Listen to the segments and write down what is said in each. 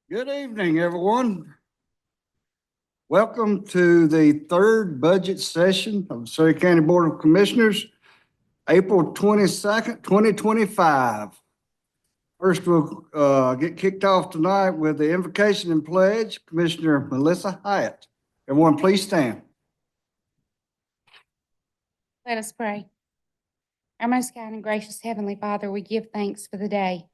Good evening, everyone. Welcome to the third budget session of the Surry County Board of Commissioners, April 22nd, 2025. First, we'll get kicked off tonight with the invocation and pledge. Commissioner Melissa Hyatt. Everyone, please stand. Let us pray. Our most kind and gracious Heavenly Father, we give thanks for the day.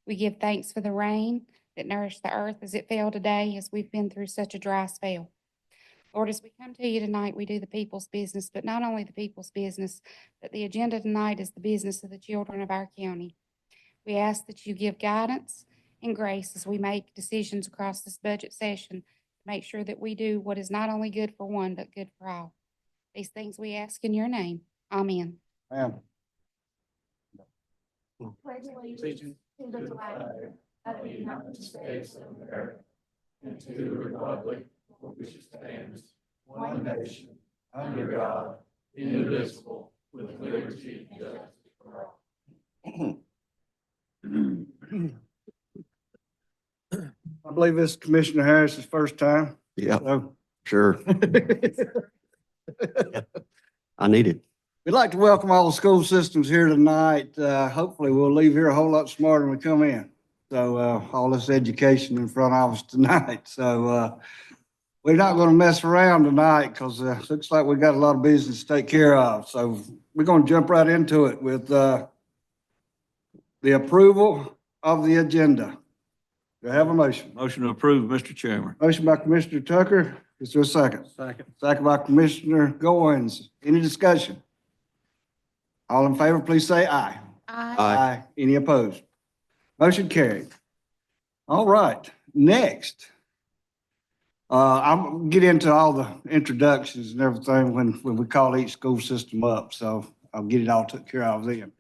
We give thanks for the rain that nourished the earth as it fell today, as we've been through such a dry spell. Lord, as we come to you tonight, we do the people's business, but not only the people's business, but the agenda tonight is the business of the children of our county. We ask that you give guidance and grace as we make decisions across this budget session to make sure that we do what is not only good for one, but good for all. These things we ask in your name. Amen. Ma'am. Pledge allegiance to the flag of the United States of America and to the republic for which it stands, one nation, under God, indivisible, with liberty and justice for all. I believe this is Commissioner Harris's first time. Yeah, So sure. I need it. we'd like to welcome all the school systems here tonight. Hopefully we'll leave here a whole lot smarter than we come in. So all this education in front of us tonight. So we're not going to mess around tonight because it looks like we got a lot of business to take care of. So we're going to jump right into it with the approval of the agenda. Do I have a motion? Motion to approve, Mr. Chairman. Motion by Commissioner Tucker. Is there a second? Second. Second by Commissioner Goins. Any discussion? All in favor, please say aye. Aye. Any opposed? Motion carried. All right, next. I'll get into all the introductions and everything when we call each school system up, so I'll get it all took care of then.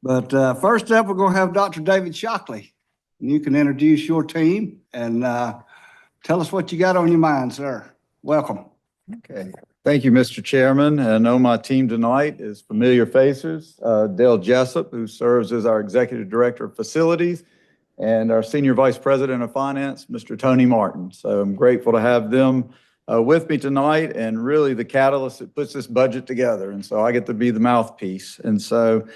But first up, we're gonna have Dr. David Shockley. And you can introduce your team and tell us what you got on your mind, sir. Welcome. Okay, thank you, Mr. Chairman. And I know my team tonight is familiar faces. Dale Jessup, who serves as our Executive Director of Facilities, and our Senior Vice President of Finance, Mr. Tony Martin. So I'm grateful to have them with me tonight and really the catalyst that puts this budget together. And so I get to be the mouthpiece. And so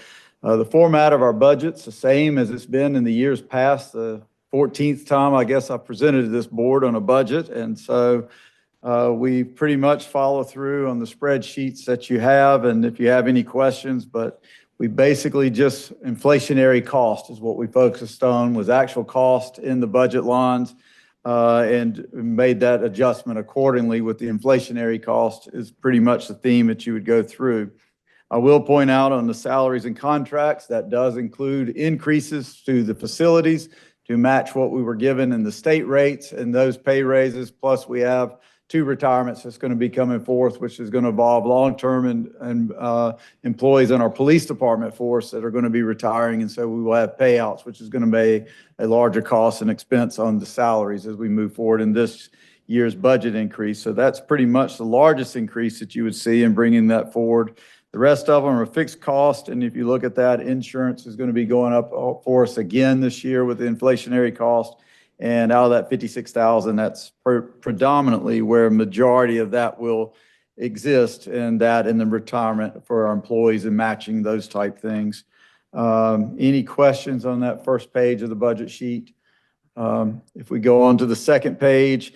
the format of our budget's the same as it's been in the years past. The 14th time, I guess, I presented to this board on a budget. And so we pretty much follow through on the spreadsheets that you have, and if you have any questions, but we basically just inflationary cost is what we focused on, was actual cost in the budget lines, and made that adjustment accordingly with the inflationary cost is pretty much the theme that you would go through. I will point out on the salaries and contracts, that does include increases to the facilities to match what we were given in the state rates and those pay raises, plus we have 2 retirements that's going to be coming forth, which is going to involve long-term and employees in our police department force that are going to be retiring. And so we will have payouts, which is going to be a larger cost and expense on the salaries as we move forward in this year's budget increase. So that's pretty much the largest increase that you would see in bringing that forward. The rest of them are fixed cost. And if you look at that, insurance is going to be going up for us again this year with the inflationary cost. And out of that 56,000, that's predominantly where majority of that will exist, and that in the retirement for our employees and matching those type things. Any questions on that first page of the budget sheet? If we go on to the second page,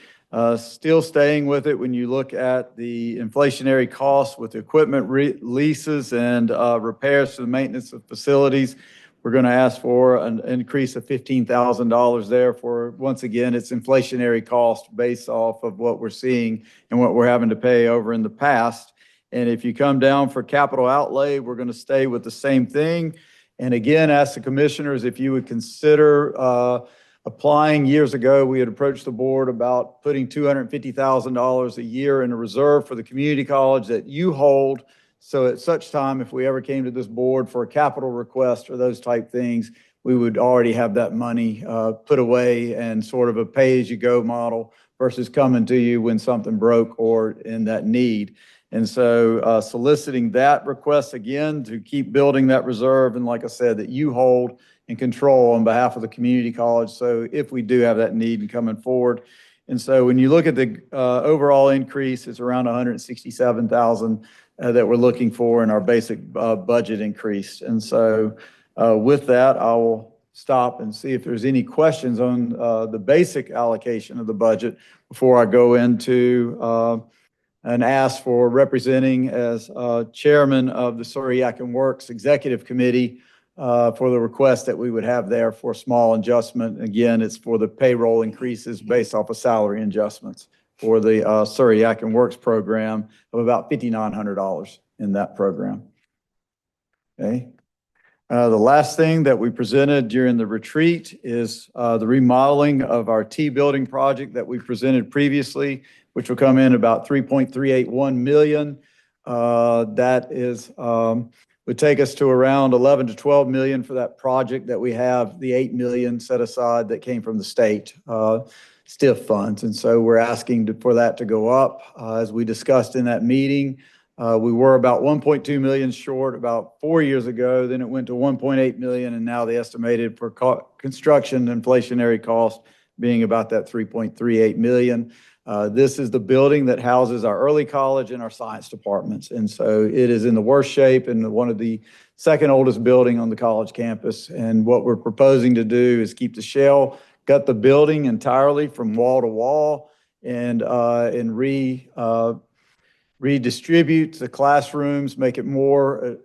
still staying with it, when you look at the inflationary costs with equipment leases and repairs to the maintenance of facilities, we're going to ask for an increase of $15,000 there for, once again, it's inflationary cost based off of what we're seeing and what we're having to pay over in the past. And if you come down for capital outlay, we're going to stay with the same thing. And again, ask the commissioners if you would consider applying. Years ago, we had approached the board about putting $250,000 a year in a reserve for the community college that you hold. So at such time, if we ever came to this board for a capital request or those type things, we would already have that money put away and sort of a pay-as-you-go model versus coming to you when something broke or in that need. And so soliciting that request again to keep building that reserve, and like I said, that you hold and control on behalf of the community college. So if we do have that need and coming forward. And so when you look at the overall increase, it's around 167,000 that we're looking for in our basic budget increase. And so with that, I will stop and see if there's any questions on the basic allocation of the budget before I go into and ask for representing as chairman of the Surry Yakin Works Executive Committee for the request that we would have there for small adjustment. Again, it's for the payroll increases based off of salary adjustments for the Surry Yakin Works program of about $5,900 in that program. Okay. The last thing that we presented during the retreat is the remodeling of our T building project that we presented previously, which will come in about $3.381 million. That is would take us to around 11 to 12 million for that project that we have the 8 million set aside that came from the state STIF funds. And so we're asking for that to go up. As we discussed in that meeting, we were about 1.2 million short about 4 years ago. Then it went to 1.8 million, and now the estimated for construction inflationary cost being about that 3.38 million. This is the building that houses our early college and our science departments. And so it is in the worst shape and one of the second oldest building on the college campus. And what we're proposing to do is keep the shell, gut the building entirely from wall to wall, and redistribute the classrooms, make it more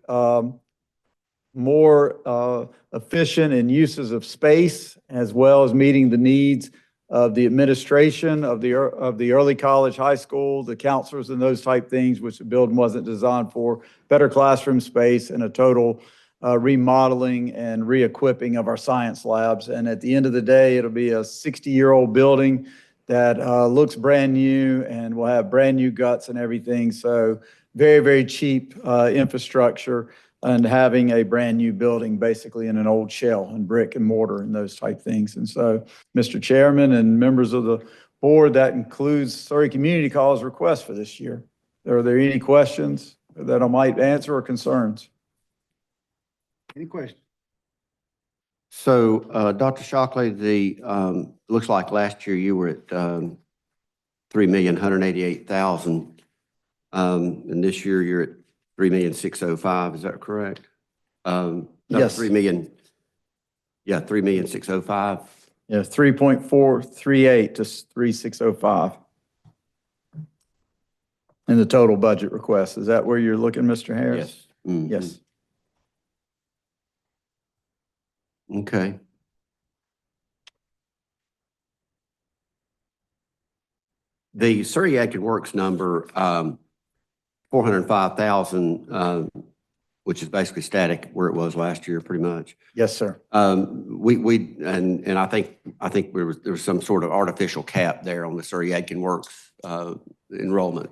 efficient in uses of space, as well as meeting the needs of the administration of the early college, high school, the counselors and those type things, which the building wasn't designed for, better classroom space and a total remodeling and re-equipping of our science labs. And at the end of the day, it'll be a 60-year-old building that looks brand new and will have brand new guts and everything. So very, very cheap infrastructure, and having a brand new building basically in an old shell and brick and mortar and those type things. And so, Mr. Chairman and members of the board, that includes Surry Community College request for this year. Are there any questions that I might answer or concerns? Any questions? So, Dr. Shockley, looks like last year you were at 3,188,000, and this year you're at 3,605,000. Is that correct? No, Yes. 3,000,000. Yeah, 3,605,000. Yeah, 3.438 to 3,605 in the total budget request. Is that where you're looking, Mr. Harris? Yes. Mhm. Yes. Okay. The Surry Yakin Works number, 405,000, which is basically static where it was last year, pretty much. Yes, sir. And I think there was some sort of artificial cap there on the Surry Yakin Works enrollment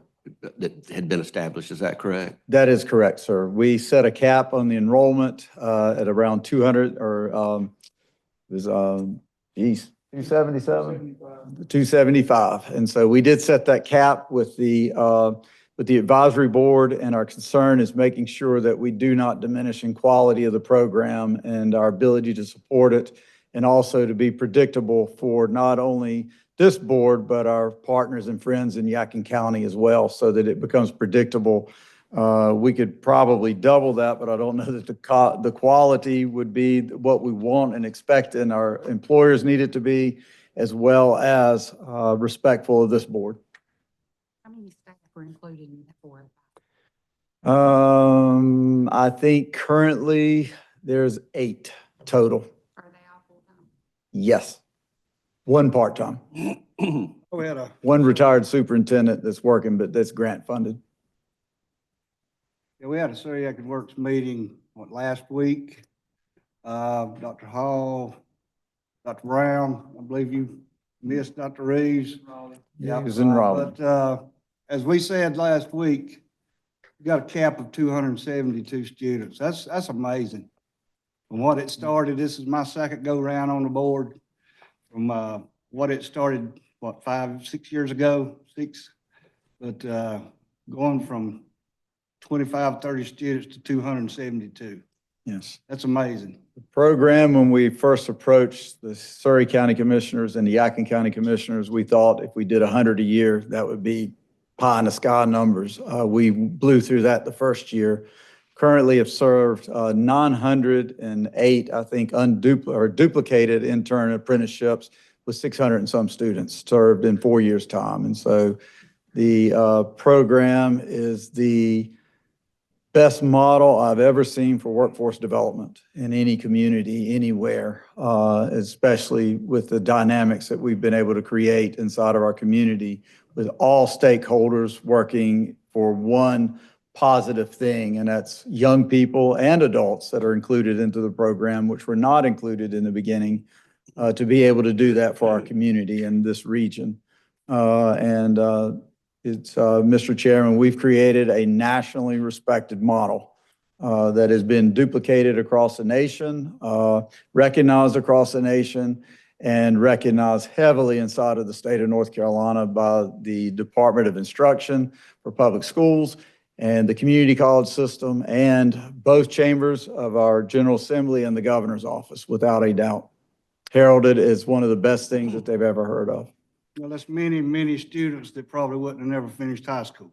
that had been established. Is that correct? That is correct, sir. We set a cap on the enrollment at around 200, or it was 277? 275. And so we did set that cap with the advisory board, and our concern is making sure that we do not diminish in quality of the program and our ability to support it, and also to be predictable for not only this board, but our partners and friends in Yakin County as well, so that it becomes predictable. We could probably double that, but I don't know that the quality would be what we want and expect, and our employers need it to be, as well as respectful of this board. How many staff were included in that 405? I think currently there's 8 total. Are they all full-time? Yes. 1 part-time. We had a 1 retired superintendent that's working, but that's grant funded. Yeah, we had a Surry Yakin Works meeting, last week? Dr. Hall, Dr. Brown, I believe you missed Dr. Reeves. Yeah, he was in Raleigh. But, as we said last week, we got a cap of 272 students. That's amazing. From what it started, this is my second go-round on the board. From, what it started, 5, 6 years ago, 6? But, going from 25, 30 students to 272. Yes. That's amazing. The program, when we first approached the Surry County Commissioners and the Yadkin County Commissioners, we thought if we did 100 a year, that would be pie in the sky numbers. We blew through that the first year. Currently have served 908, I think, duplicated intern apprenticeships with 600 and some students served in 4 years' time. And so the program is the best model I've ever seen for workforce development in any community, anywhere, especially with the dynamics that we've been able to create inside of our community with all stakeholders working for one positive thing, and that's young people and adults that are included into the program, which were not included in the beginning, to be able to do that for our community in this region. Mr. Chairman, we've created a nationally respected model that has been duplicated across the nation, recognized across the nation, and recognized heavily inside of the state of North Carolina by the Department of Instruction for Public Schools and the community college system and both chambers of our General Assembly and the governor's office, without a doubt. Heralded as one of the best things that they've ever heard of. Well, that's many, many students that probably wouldn't have never finished high school.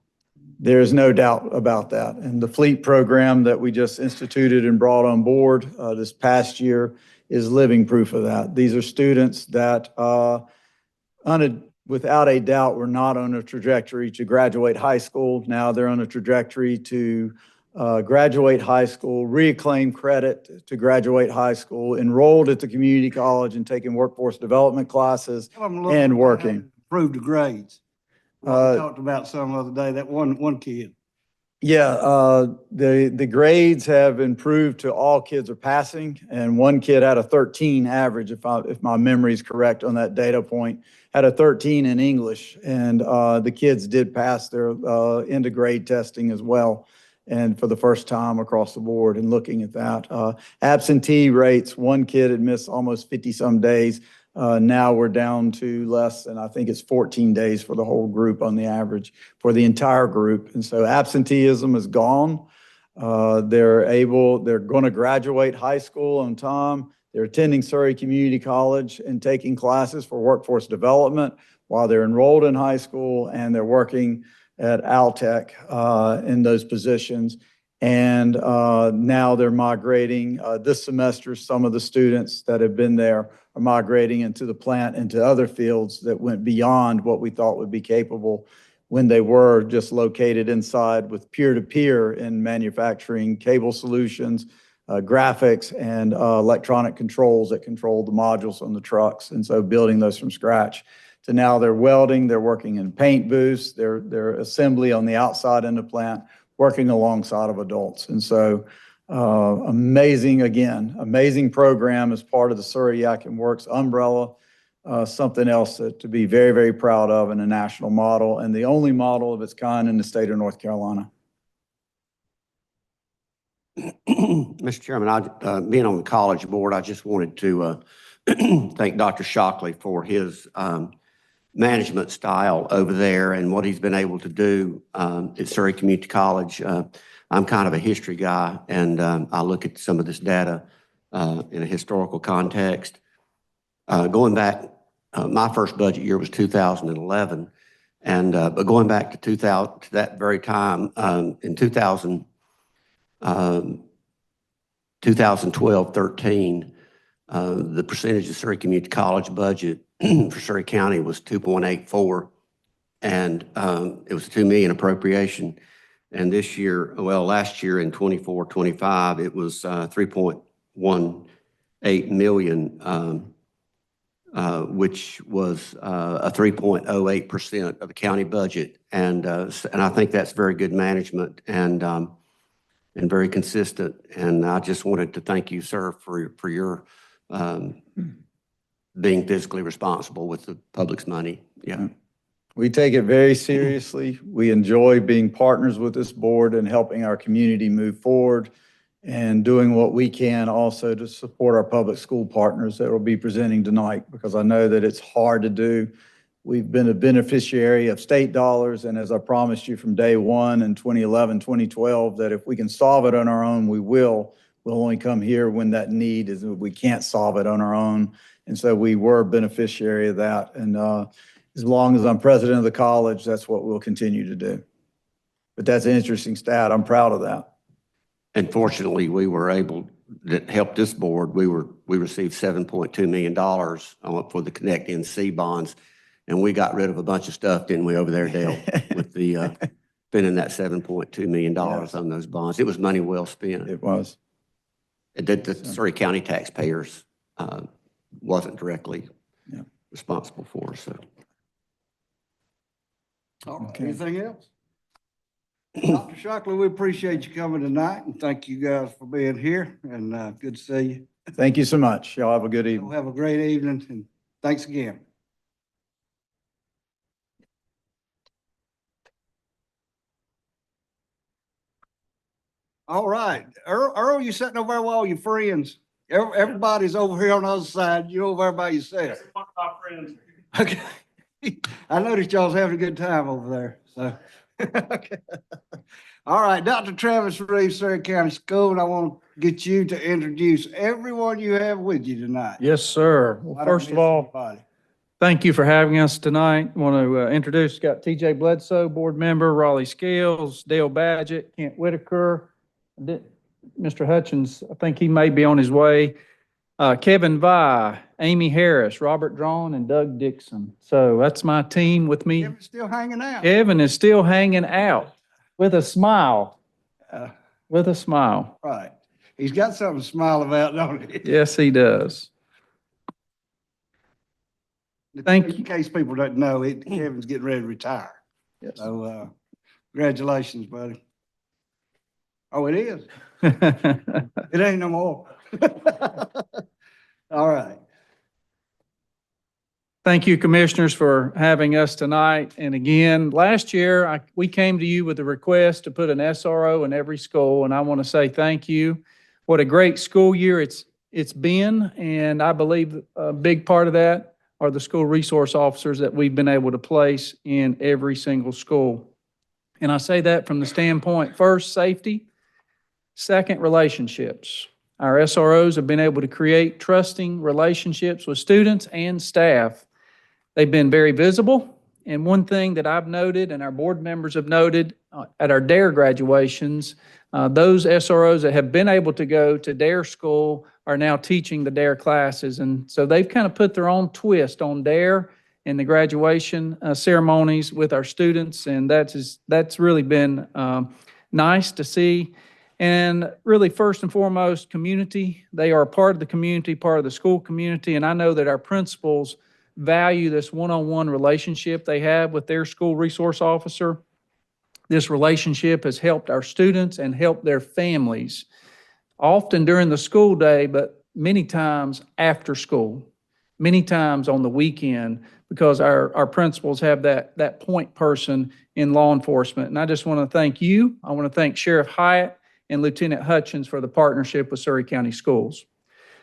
There's no doubt about that. And the FLEET program that we just instituted and brought on board this past year is living proof of that. These are students that, without a doubt, were not on a trajectory to graduate high school. Now they're on a trajectory to graduate high school, reclaim credit to graduate high school, enrolled at the community college and taking workforce development classes and working. Improved the grades. We talked about some other day, that one kid. Yeah, the grades have improved to all kids are passing, and one kid had a 13 average, if my memory is correct on that data point, had a 13 in English, and the kids did pass their end of grade testing as well. And for the first time across the board, and looking at that. Absentee rates, one kid had missed almost 50-some days. Now we're down to less than, I think it's 14 days for the whole group on the average, for the entire group. And so absenteeism is gone. They're going to graduate high school on time. They're attending Surry Community College and taking classes for workforce development while they're enrolled in high school, and they're working at Altech in those positions. And now they're migrating this semester. Some of the students that have been there are migrating into the plant, into other fields that went beyond what we thought would be capable when they were just located inside with peer-to-peer in manufacturing cable solutions, graphics, and electronic controls that control the modules on the trucks. And so building those from scratch. So now they're welding, they're working in paint booths, they're assembly on the outside in the plant, working alongside of adults. And so amazing program as part of the Surry Yadkin Works umbrella, something else to be very, very proud of, and a national model, and the only model of its kind in the state of North Carolina. Mr. Chairman, being on the college board, I just wanted to thank Dr. Shockley for his management style over there and what he's been able to do at Surry Community College. I'm kind of a history guy, and I look at some of this data in a historical context. Going back, my first budget year was 2011, and but going back to 2000, to that very time, in 2012-13, the percentage of Surry Community College budget for Surry County was 2.84, and it was $2 million appropriation. And this year, well, last year in 24-25, it was 3.18 million, which was a 3.08% of the county budget, and I think that's very good management and very consistent. And I just wanted to thank you, sir, for your being fiscally responsible with the public's money. Yeah. We take it very seriously. We enjoy being partners with this board and helping our community move forward and doing what we can also to support our public school partners that will be presenting tonight, because I know that it's hard to do. We've been a beneficiary of state dollars, and as I promised you from day one in 2011, 2012, that if we can solve it on our own, we will. We'll only come here when that need is, we can't solve it on our own. And so we were a beneficiary of that. And as long as I'm president of the college, that's what we'll continue to do. But that's an interesting stat. I'm proud of that. And fortunately, we were able, that helped this board, we received $7.2 million for the Connect NC bonds. And we got rid of a bunch of stuff, didn't we, over there, Dale, with the spending that $7.2 million Yes. on those bonds. It was money well spent. It was. That the Surry County taxpayers wasn't directly Yeah. responsible for, so. All right, Okay. anything else? Dr. Shockley, we appreciate you coming tonight and thank you guys for being here and good to see you. Thank you so much. Y'all have a good Y'all evening. have a great evening and thanks again. All right, Earl, you sitting over there with all your friends. Everybody's over here on the other side. You over there by yourself. Okay. I noticed y'all's having a good time over there, so. Okay. All right, Dr. Travis Reeves, Surry County School, and I want to get you to introduce everyone you have with you tonight. Yes, sir. I Well, don't first of miss all, anybody. thank you for having us tonight. Want to introduce, got TJ Bledsoe, board member, Raleigh Scales, Dale Badgett, Kent Whitaker, Mr. Hutchins, I think he may be on his way, Kevin Vi, Amy Harris, Robert Drawn, and Doug Dixon. So that's my team with me. Kevin's still hanging out. Kevin is still hanging out with a smile, Uh, with a smile. Right. He's got something to smile about, don't he? Yes, he does. Thank In you. case people don't know, Kevin's getting ready to retire. Yes. So, congratulations, buddy. Oh, it is? It ain't no more. All right. Thank you, commissioners, for having us tonight. And again, last year, we came to you with a request to put an SRO in every school, and I want to say thank you. What a great school year it's been, and I believe a big part of that are the school resource officers that we've been able to place in every single school. And I say that from the standpoint, first, safety, second, relationships. Our SROs have been able to create trusting relationships with students and staff. They've been very visible. And one thing that I've noted and our board members have noted at our DARE graduations, those SROs that have been able to go to DARE school are now teaching the DARE classes. And so they've kind of put their own twist on DARE in the graduation ceremonies with our students. And that's really been nice to see. And really, first and foremost, community. They are a part of the community, part of the school community. And I know that our principals value this one-on-one relationship they have with their school resource officer. This relationship has helped our students and helped their families, often during the school day, but many times after school, many times on the weekend, because our principals have that point person in law enforcement. And I just want to thank you. I want to thank Sheriff Hyatt and Lieutenant Hutchins for the partnership with Surry County Schools.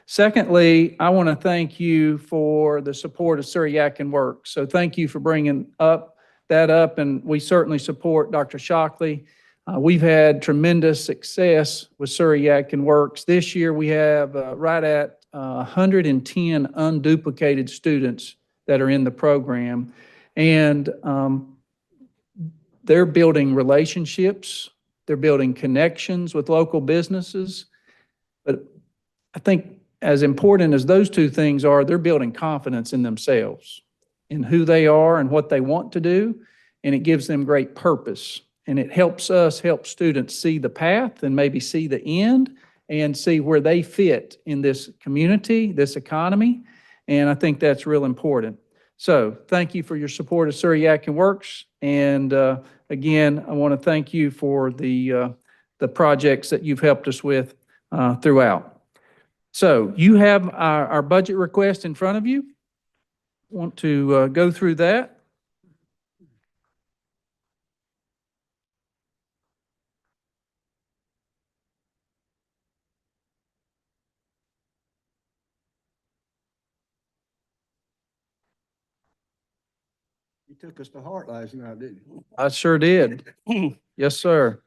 Secondly, I want to thank you for the support of Surry Yadkin Works. So thank you for bringing that up, and we certainly support Dr. Shockley. We've had tremendous success with Surry Yadkin Works. This year, we have right at 110 unduplicated students that are in the program, and they're building relationships. They're building connections with local businesses. But I think as important as those two things are, they're building confidence in themselves, in who they are and what they want to do, and it gives them great purpose. And it helps us help students see the path and maybe see the end and see where they fit in this community, this economy, and I think that's real important. So thank you for your support of Surry Yadkin Works, and again, I want to thank you for the projects that you've helped us with throughout. So you have our budget request in front of you. Want to go through that? You took us to heart last night, didn't you? I sure did. Yes, sir.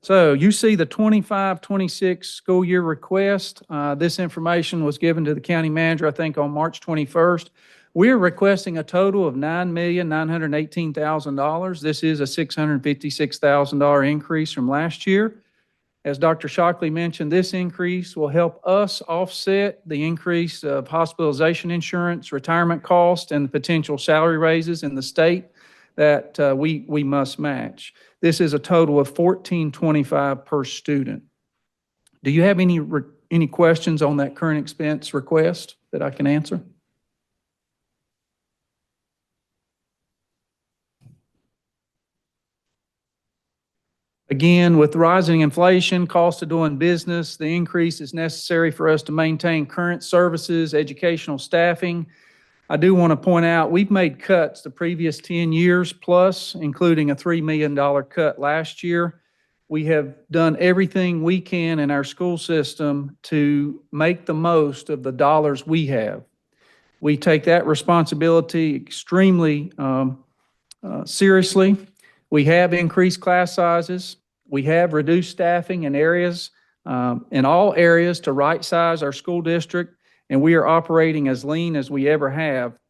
So you see the 25-26 school year request. This information was given to the county manager, I think, on March 21st. We're requesting a total of $9,918,000. This is a $656,000 increase from last year. As Dr. Shockley mentioned, this increase will help us offset the increase of hospitalization insurance, retirement costs, and the potential salary raises in the state that we must match. This is a total of $1,425 per student. Do you have any questions on that current expense request that I can answer? Again, with rising inflation, cost of doing business, the increase is necessary for us to maintain current services, educational staffing. I do want to point out, we've made cuts the previous 10 years plus, including a $3 million cut last year. We have done everything we can in our school system to make the most of the dollars we have. We take that responsibility extremely seriously. We have increased class sizes. We have reduced staffing in all areas to right-size our school district, and we are operating as lean as we ever have.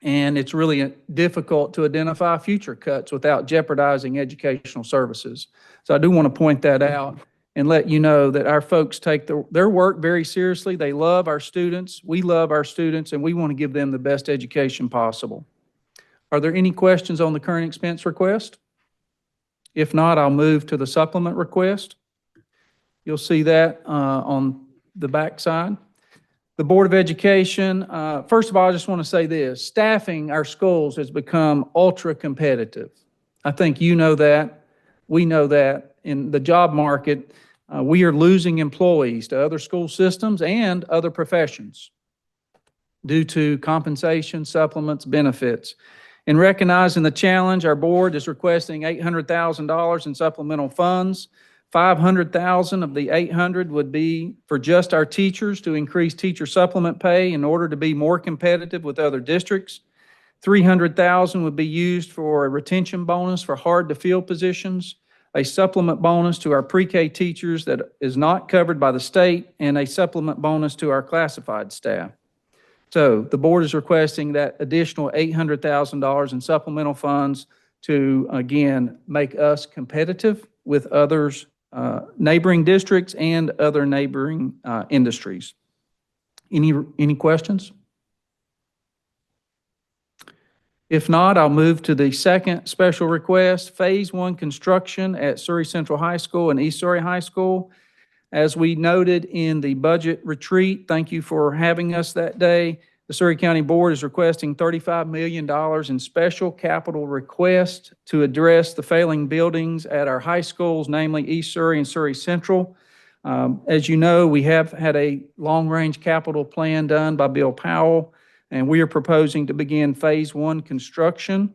And it's really difficult to identify future cuts without jeopardizing educational services. So I do want to point that out and let you know that our folks take their work very seriously. They love our students. We love our students, and we want to give them the best education possible. Are there any questions on the current expense request? If not, I'll move to the supplement request. You'll see that on the back side. The Board of Education, first of all, I just want to say this. Staffing our schools has become ultra competitive. I think you know that. We know that. In the job market, we are losing employees to other school systems and other professions due to compensation, supplements, benefits. In recognizing the challenge, our board is requesting $800,000 in supplemental funds. $500,000 of the $800,000 would be for just our teachers to increase teacher supplement pay in order to be more competitive with other districts. $300,000 would be used for a retention bonus for hard-to-fill positions, a supplement bonus to our pre-K teachers that is not covered by the state, and a supplement bonus to our classified staff. So the board is requesting that additional $800,000 in supplemental funds to, again, make us competitive with others, neighboring districts and other neighboring industries. Any questions? If not, I'll move to the second special request, Phase 1 construction at Surry Central High School and East Surry High School. As we noted in the budget retreat, thank you for having us that day. The Surry County Board is requesting $35 million in special capital request to address the failing buildings at our high schools, namely East Surry and Surry Central. As you know, we have had a long-range capital plan done by Bill Powell, and we are proposing to begin Phase 1 construction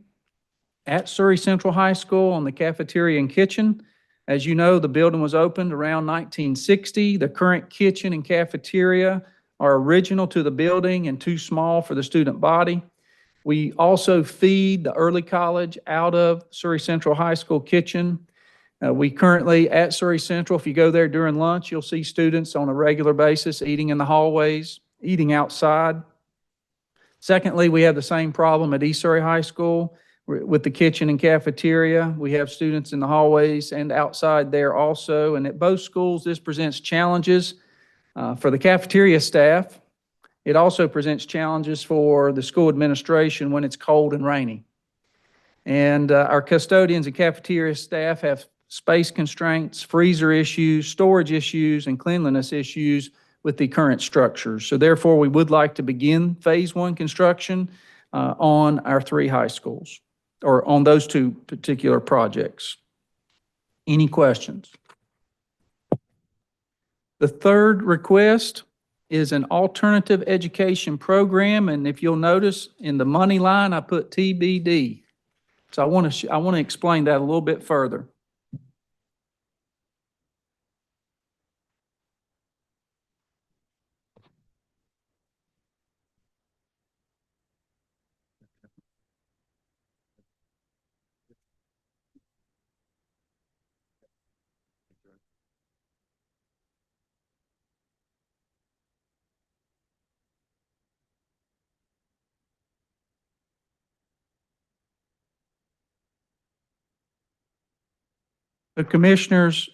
at Surry Central High School on the cafeteria and kitchen. As you know, the building was opened around 1960. The current kitchen and cafeteria are original to the building and too small for the student body. We also feed the early college out of Surry Central High School kitchen. We currently at Surry Central, if you go there during lunch, you'll see students on a regular basis eating in the hallways, eating outside. Secondly, we have the same problem at East Surry High School with the kitchen and cafeteria. We have students in the hallways and outside there also. And at both schools, this presents challenges for the cafeteria staff. It also presents challenges for the school administration when it's cold and rainy. And our custodians and cafeteria staff have space constraints, freezer issues, storage issues, and cleanliness issues with the current structures. So therefore, we would like to begin Phase 1 construction on our 3 high schools, or on those 2 particular projects. Any questions? The third request is an alternative education program, and if you'll notice in the money line, I put TBD. So I want to explain that a little bit further. So Commissioners,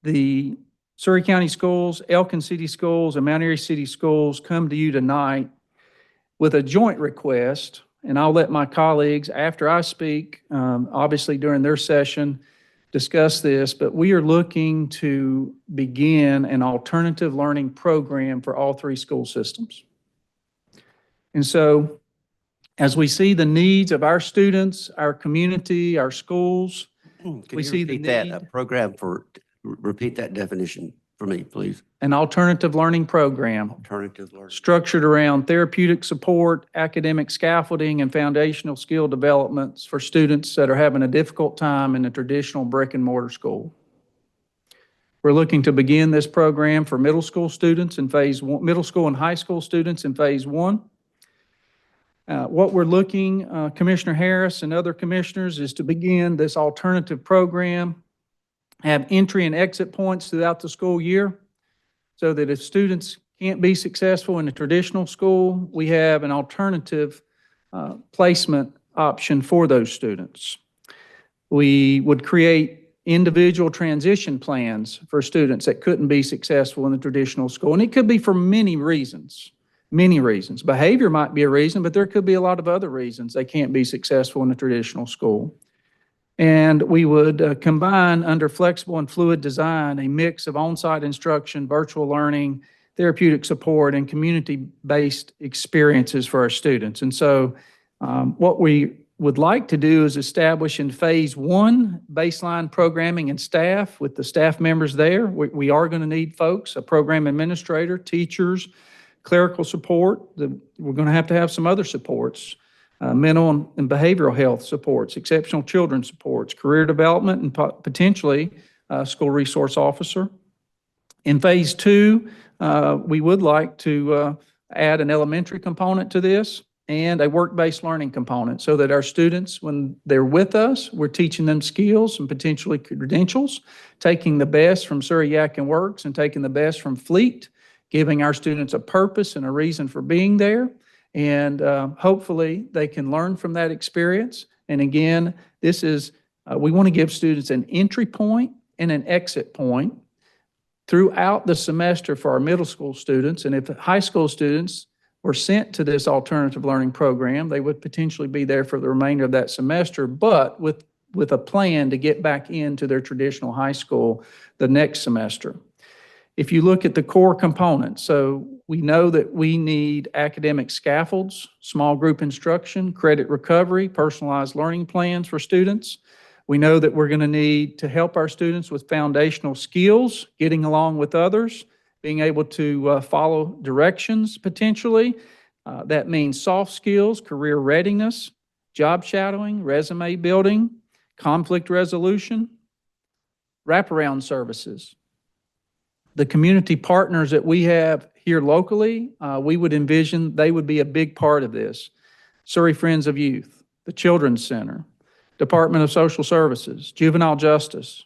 the Surry County Schools, Elkin City Schools, and Mount Airy City Schools come to you tonight with a joint request, and I'll let my colleagues, after I speak, obviously during their session, discuss this, but we are looking to begin an alternative learning program for all three school systems. And so, as we see the needs of our students, our community, our schools, Can we you see the repeat that need. program repeat that definition for me, please? An alternative learning program Alternative learning. structured around therapeutic support, academic scaffolding, and foundational skill developments for students that are having a difficult time in a traditional brick and mortar school. We're looking to begin this program for middle school students in phase one, middle school and high school students in phase one. What we're looking, Commissioner Harris and other commissioners, is to begin this alternative program, have entry and exit points throughout the school year, so that if students can't be successful in a traditional school, we have an alternative placement option for those students. We would create individual transition plans for students that couldn't be successful in the traditional school, and it could be for many reasons. Many reasons. Behavior might be a reason, but there could be a lot of other reasons they can't be successful in a traditional school. And we would combine under flexible and fluid design a mix of on-site instruction, virtual learning, therapeutic support, and community-based experiences for our students. And so what we would like to do is establish in phase one baseline programming and staff with the staff members there. We are going to need folks, a program administrator, teachers, clerical support. We're going to have some other supports, mental and behavioral health supports, exceptional children supports, career development, and potentially school resource officer. In phase two, we would like to add an elementary component to this and a work-based learning component so that our students, when they're with us, we're teaching them skills and potentially credentials, taking the best from Surry Yak and Works and taking the best from Fleet, giving our students a purpose and a reason for being there. And hopefully they can learn from that experience. And again, this is, we want to give students an entry point and an exit point throughout the semester for our middle school students. And if high school students were sent to this alternative learning program, they would potentially be there for the remainder of that semester, but with a plan to get back into their traditional high school the next semester. If you look at the core components, so we know that we need academic scaffolds, small group instruction, credit recovery, personalized learning plans for students. We know that we're going to need to help our students with foundational skills, getting along with others, being able to follow directions potentially. That means soft skills, career readiness, job shadowing, resume building, conflict resolution, wraparound services. The community partners that we have here locally, we would envision they would be a big part of this. Surry Friends of Youth, the Children's Center, Department of Social Services, Juvenile Justice,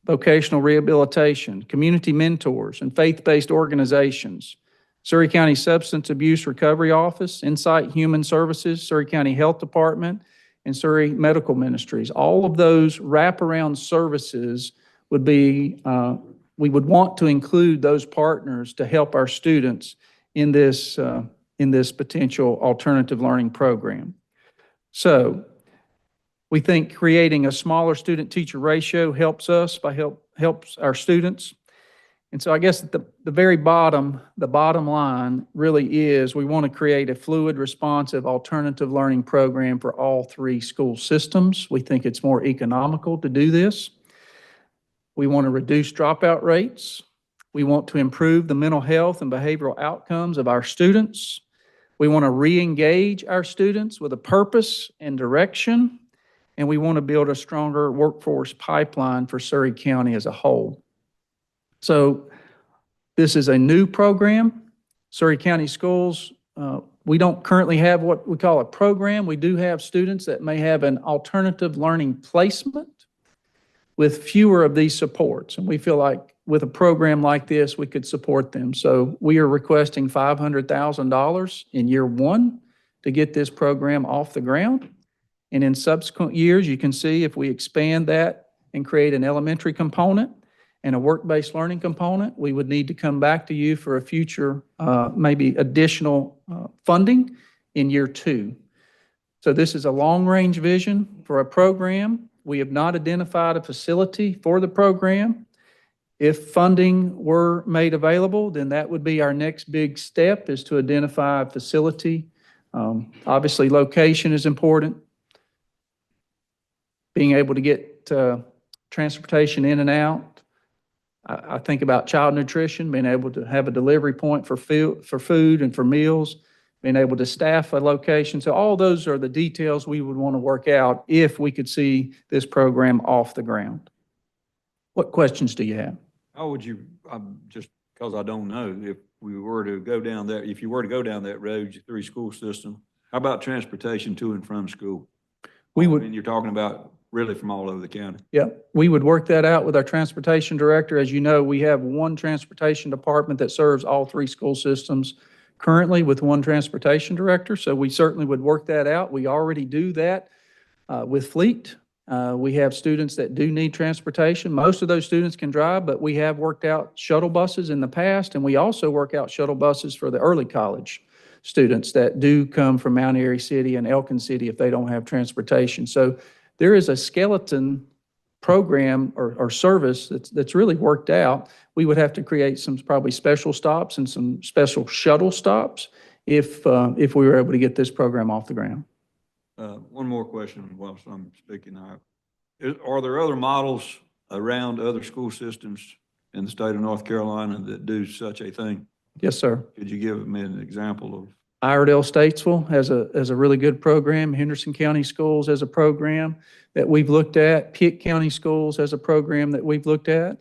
Vocational Rehabilitation, community mentors, and faith-based organizations, Surry County Substance Abuse Recovery Office, Insight Human Services, Surry County Health Department, and Surry Medical Ministries. All of those wraparound services would be we would want to include those partners to help our students in this potential alternative learning program. So we think creating a smaller student-teacher ratio helps us helps our students. And so I guess at the very bottom, the bottom line really is we want to create a fluid, responsive, alternative learning program for all three school systems. We think it's more economical to do this. We want to reduce dropout rates. We want to improve the mental health and behavioral outcomes of our students. We want to re-engage our students with a purpose and direction. And we want to build a stronger workforce pipeline for Surry County as a whole. So this is a new program. Surry County Schools, we don't currently have what we call a program. We do have students that may have an alternative learning placement with fewer of these supports. And we feel like with a program like this, we could support them. So we are requesting $500,000 in year one to get this program off the ground. And in subsequent years, you can see if we expand that and create an elementary component and a work-based learning component, we would need to come back to you for a future, maybe additional funding in year 2. So this is a long-range vision for a program. We have not identified a facility for the program. If funding were made available, then that would be our next big step, is to identify a facility. Obviously, location is important. Being able to get transportation in and out. I think about child nutrition, being able to have a delivery point for food and for meals, being able to staff a location. So all those are the details we would want to work out if we could see this program off the ground. What questions do you have? How would you, just because I don't know, if you were to go down that road, your 3 school system, how about transportation to and from school? We would. I mean, you're talking about really from all over the county. Yeah, we would work that out with our transportation director. As you know, we have one transportation department that serves all 3 school systems currently with one transportation director. So we certainly would work that out. We already do that with Fleet. We have students that do need transportation. Most of those students can drive, but we have worked out shuttle buses in the past, and we also work out shuttle buses for the early college students that do come from Mount Airy City and Elkin City if they don't have transportation. So there is a skeleton program or service that's really worked out. We would have to create some probably special stops and some special shuttle stops if we were able to get this program off the ground. One more question whilst I'm speaking. Are there other models around other school systems in the state of North Carolina that do such a thing? Yes, sir. Could you give me an example of? Iredell Statesville has a really good program. Henderson County Schools has a program that we've looked at. Pitt County Schools has a program that we've looked at.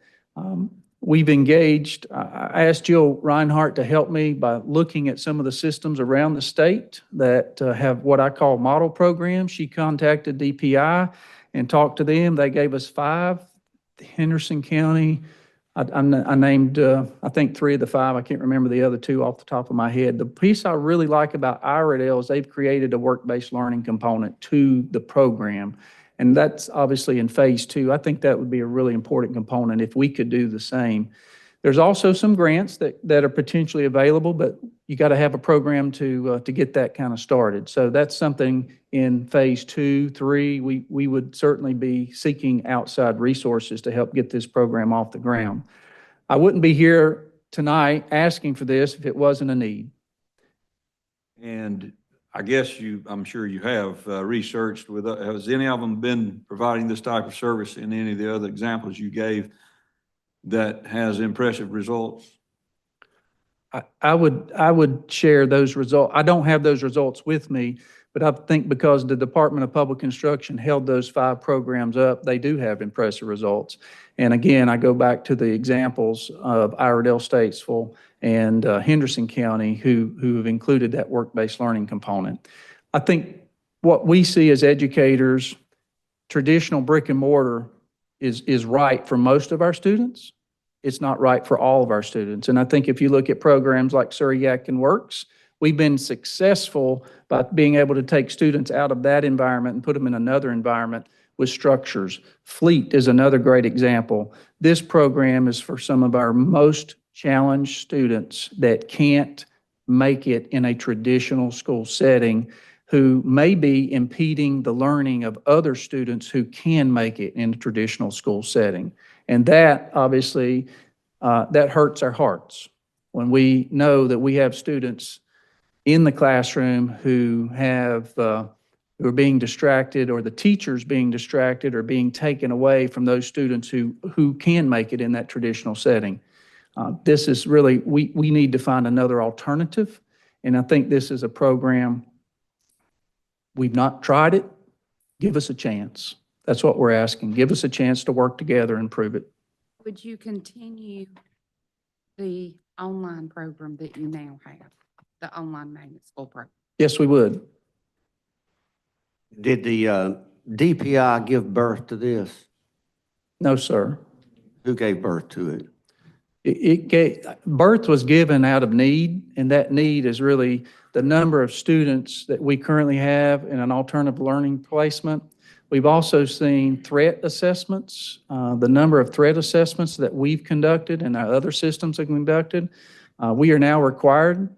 We've engaged, I asked Jill Reinhardt to help me by looking at some of the systems around the state that have what I call model programs. She contacted DPI and talked to them. They gave us 5. Henderson County, I named, I think 3 of the 5. I can't remember the other 2 off the top of my head. The piece I really like about Iredell is they've created a work-based learning component to the program. And that's obviously in phase 2. I think that would be a really important component if we could do the same. There's also some grants that are potentially available, but you got to have a program to get that kind of started. So that's something in phase 2, 3, we would certainly be seeking outside resources to help get this program off the ground. I wouldn't be here tonight asking for this if it wasn't a need. And I guess I'm sure you have researched with, has any of them been providing this type of service in any of the other examples you gave that has impressive results? I would share those results. I don't have those results with me, but I think because the Department of Public Instruction held those 5 programs up, they do have impressive results. And again, I go back to the examples of Iredell Statesville and Henderson County who have included that work-based learning component. I think what we see as educators, traditional brick and mortar is right for most of our students. It's not right for all of our students. And I think if you look at programs like Surry Works, we've been successful by being able to take students out of that environment and put them in another environment with structures. Fleet is another great example. This program is for some of our most challenged students that can't make it in a traditional school setting, who may be impeding the learning of other students who can make it in a traditional school setting. And that, obviously, that hurts our hearts when we know that we have students in the classroom who are being distracted, or the teachers being distracted or being taken away from those students who can make it in that traditional setting. This is really, we need to find another alternative. And I think this is a program, we've not tried it. Give us a chance. That's what we're asking. Give us a chance to work together and prove it. Would you continue the online program that you now have, the online magnet school program? Yes, we would. Did the DPI give birth to this? No, sir. Who gave birth to it? Birth was given out of need, and that need is really the number of students that we currently have in an alternative learning placement. We've also seen threat assessments, the number of threat assessments that we've conducted and our other systems have conducted. We are now required.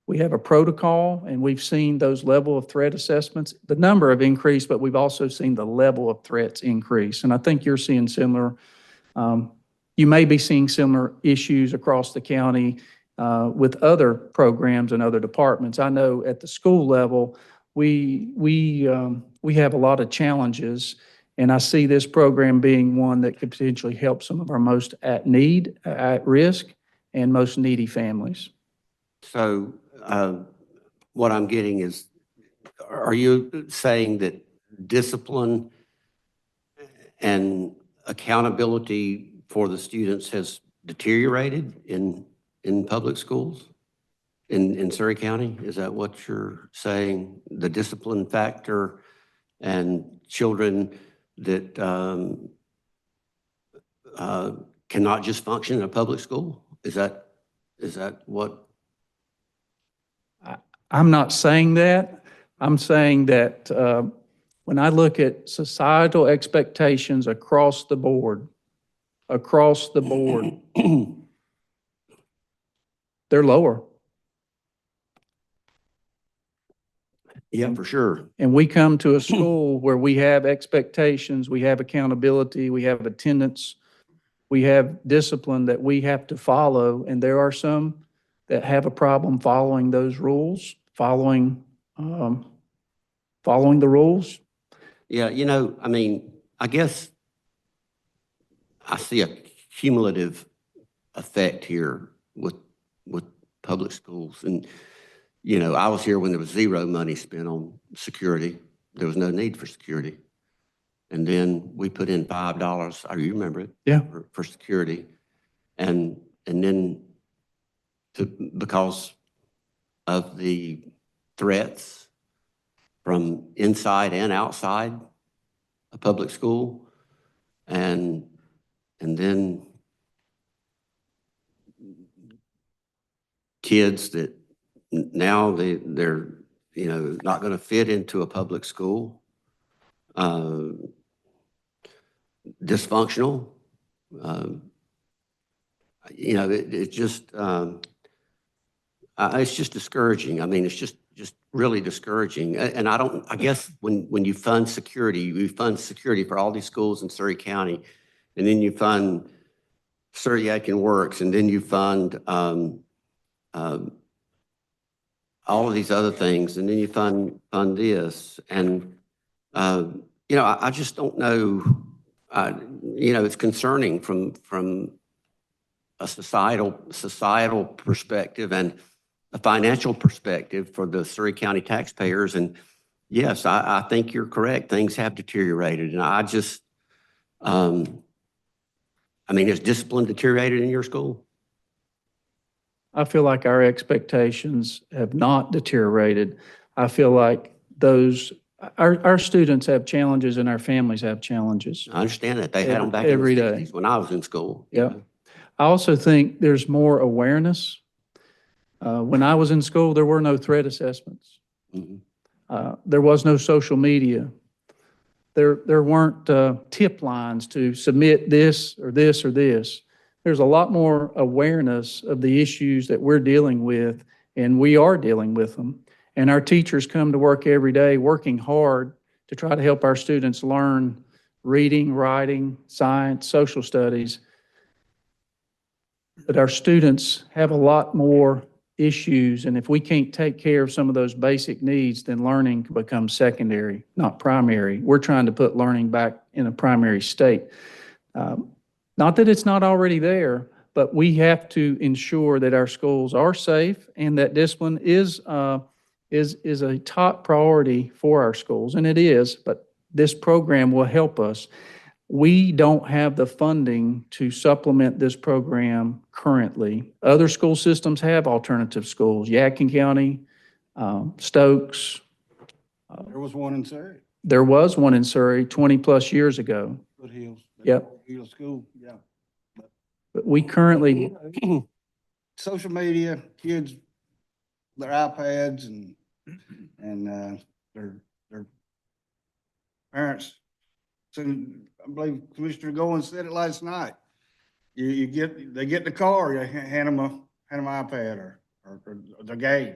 We have a protocol, and we've seen those level of threat assessments. The number have increased, but we've also seen the level of threats increase. And I think you're seeing similar, you may be seeing similar issues across the county with other programs and other departments. I know at the school level, we have a lot of challenges, and I see this program being one that could potentially help some of our most at need, at risk, and most needy families. So what I'm getting is, are you saying that discipline and accountability for the students has deteriorated in public schools in Surry County? Is that what you're saying? The discipline factor and children that cannot just function in a public school? Is that what? I'm not saying that. I'm saying that when I look at societal expectations across the board, they're lower. Yeah, for sure. And we come to a school where we have expectations, we have accountability, we have attendance, we have discipline that we have to follow. And there are some that have a problem following those rules, following the rules. Yeah, I mean, I guess I see a cumulative effect here with public schools. And, I was here when there was zero money spent on security. There was no need for security. And then we put in $5, you remember it? Yeah. For security. And then because of the threats from inside and outside a public school, and then kids that now they're not going to fit into a public school, dysfunctional. It's just discouraging. I mean, it's just really discouraging. And I guess when you fund security for all these schools in Surry County, and then you fund Surry Aiken Works, and then you fund all of these other things, and then you fund this. And, I just don't know, it's concerning from a societal perspective and a financial perspective for the Surry County taxpayers. And yes, I think you're correct. Things have deteriorated. And I just, has discipline deteriorated in your school? I feel like our expectations have not deteriorated. I feel like our students have challenges and our families have challenges. I understand that. They had them back Every in the day. 60s when I was in school. Yeah. I also think there's more awareness. When I was in school, there were no threat assessments. Mhm. There was no social media. There weren't tip lines to submit this or this or this. There's a lot more awareness of the issues that we're dealing with, and we are dealing with them. And our teachers come to work every day working hard to try to help our students learn reading, writing, science, social studies. But our students have a lot more issues, and if we can't take care of some of those basic needs, then learning becomes secondary, not primary. We're trying to put learning back in a primary state. Not that it's not already there, but we have to ensure that our schools are safe and that discipline is a top priority for our schools, and it is, but this program will help us. We don't have the funding to supplement this program currently. Other school systems have alternative schools, Yadkin County, Stokes. There was one in Surrey, There was one in Surrey 20-plus years ago. Foothills. Yep. Foothills School, yeah. But we currently, Social media, kids, their iPads and their parents And I believe Commissioner Goins said it last night. They get in the car, you hand them an iPad or the game.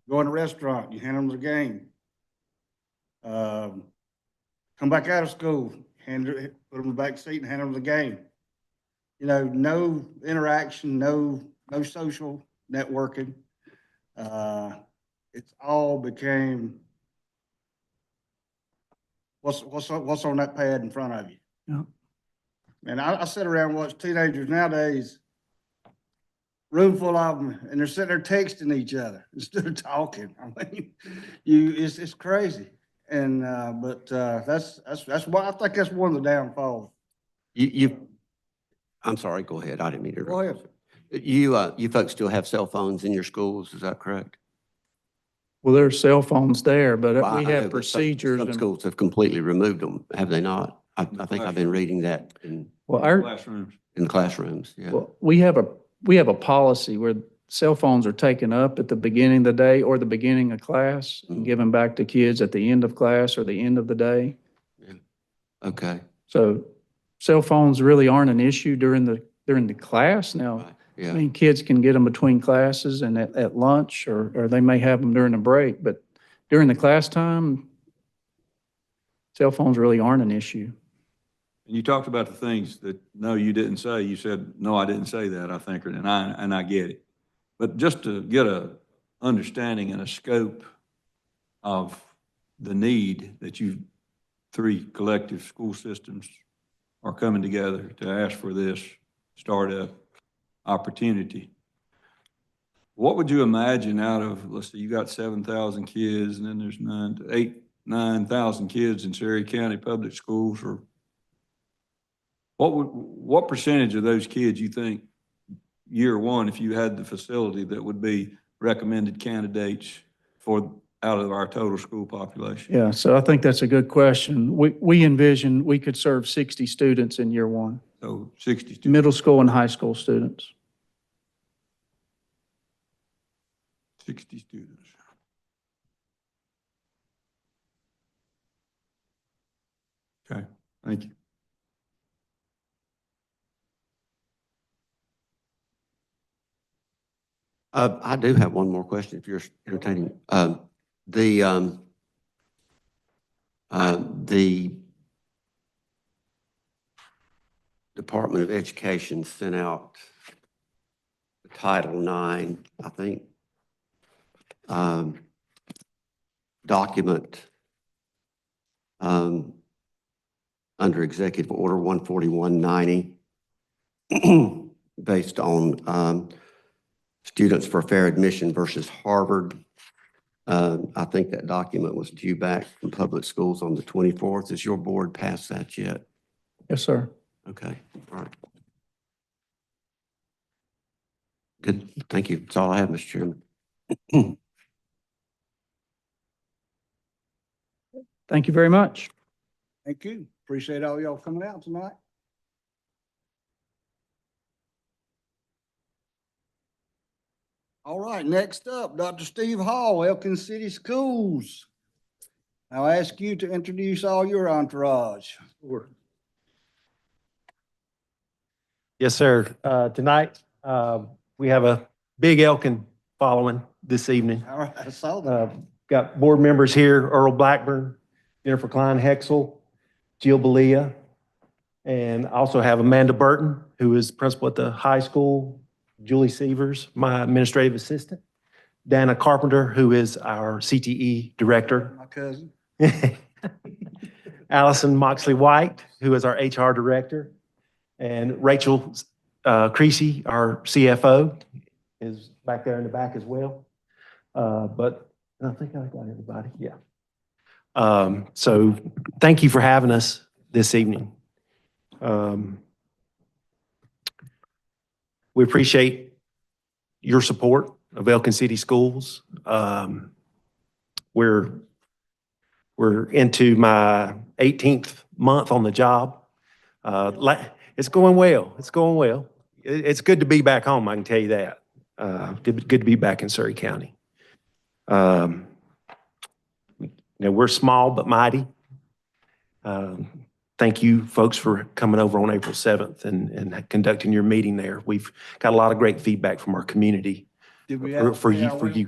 Go in a restaurant, you hand them the game. Come back out of school, put them in the back seat and hand them the game. You know, no interaction, no social networking. It's all became what's on that pad in front of you. Yeah. And I sit around and watch teenagers nowadays, room full of them, and they're sitting there texting each other instead of talking. I mean, it's crazy. And that's why I think that's one of the downfalls. I'm sorry, go ahead. I didn't mean to Go interrupt. ahead. You folks still have cell phones in your schools, is that correct? Well, there's cell phones there, but Well, we I know, have but procedures Some and, schools have completely removed them, have they not? I think I've been reading that well, our, Classrooms. in classrooms, yeah. well, we have a policy where cell phones are taken up at the beginning of the day or the beginning of class and given back to kids at the end of class or the end of the day. Okay, So cell phones really aren't an issue during the class now. right, I yeah. mean, kids can get them between classes and at lunch, or they may have them during a break, but during the class time, cell phones really aren't an issue. And you talked about the things that, no, you didn't say. You said, no, I didn't say that, I think, and I get it. But just to get a understanding and a scope of the need that you three collective school systems are coming together to ask for this startup opportunity. What would you imagine out of, let's say you got 7,000 kids and then there's 9,000 kids in Surry County Public Schools, or what percentage of those kids you think year one, if you had the facility, that would be recommended candidates for out of our total school population? Yeah, so I think that's a good question. We envision we could serve 60 students in year one, So 60 students. middle school and high school students. 60 students. Okay, thank you. I do have one more question if you're entertaining. The Department of Education sent out Title IX, I think, document under Executive Order 14190 based on Students for Fair Admission versus Harvard. I think that document was due back from public schools on the 24th. Has your board passed that yet? Yes, sir. Okay, all right. Good, thank you. That's all I have, Mr. Chairman. Thank you very much. Thank you. Appreciate all y'all coming out tonight. All right, next up, Dr. Steve Hall, Elkin City Schools. I'll ask you to introduce all your entourage. Yes, sir. Tonight, we have a big Elkin following this evening. All right, I saw that. Got board members here, Earl Blackburn, Jennifer Klein Hexel, Jill Belia, and I also have Amanda Burton, who is principal at the high school, Julie Severs, my administrative assistant, Dana Carpenter, who is our CTE director, My cousin. Allison Moxley White, who is our HR director, and Rachel Creasy, our CFO, is back there in the back as well. But I think I got everybody, yeah. So thank you for having us this evening. We appreciate your support of Elkin City Schools. We're into my 18th month on the job. It's going well. It's going well. It's good to be back home, I can tell you that. Good to be back in Surry County. You know, we're small but mighty. Thank you, folks, for coming over on April 7th and conducting your meeting there. We've got a lot of great feedback from our community Did we have to for say you, I for went you.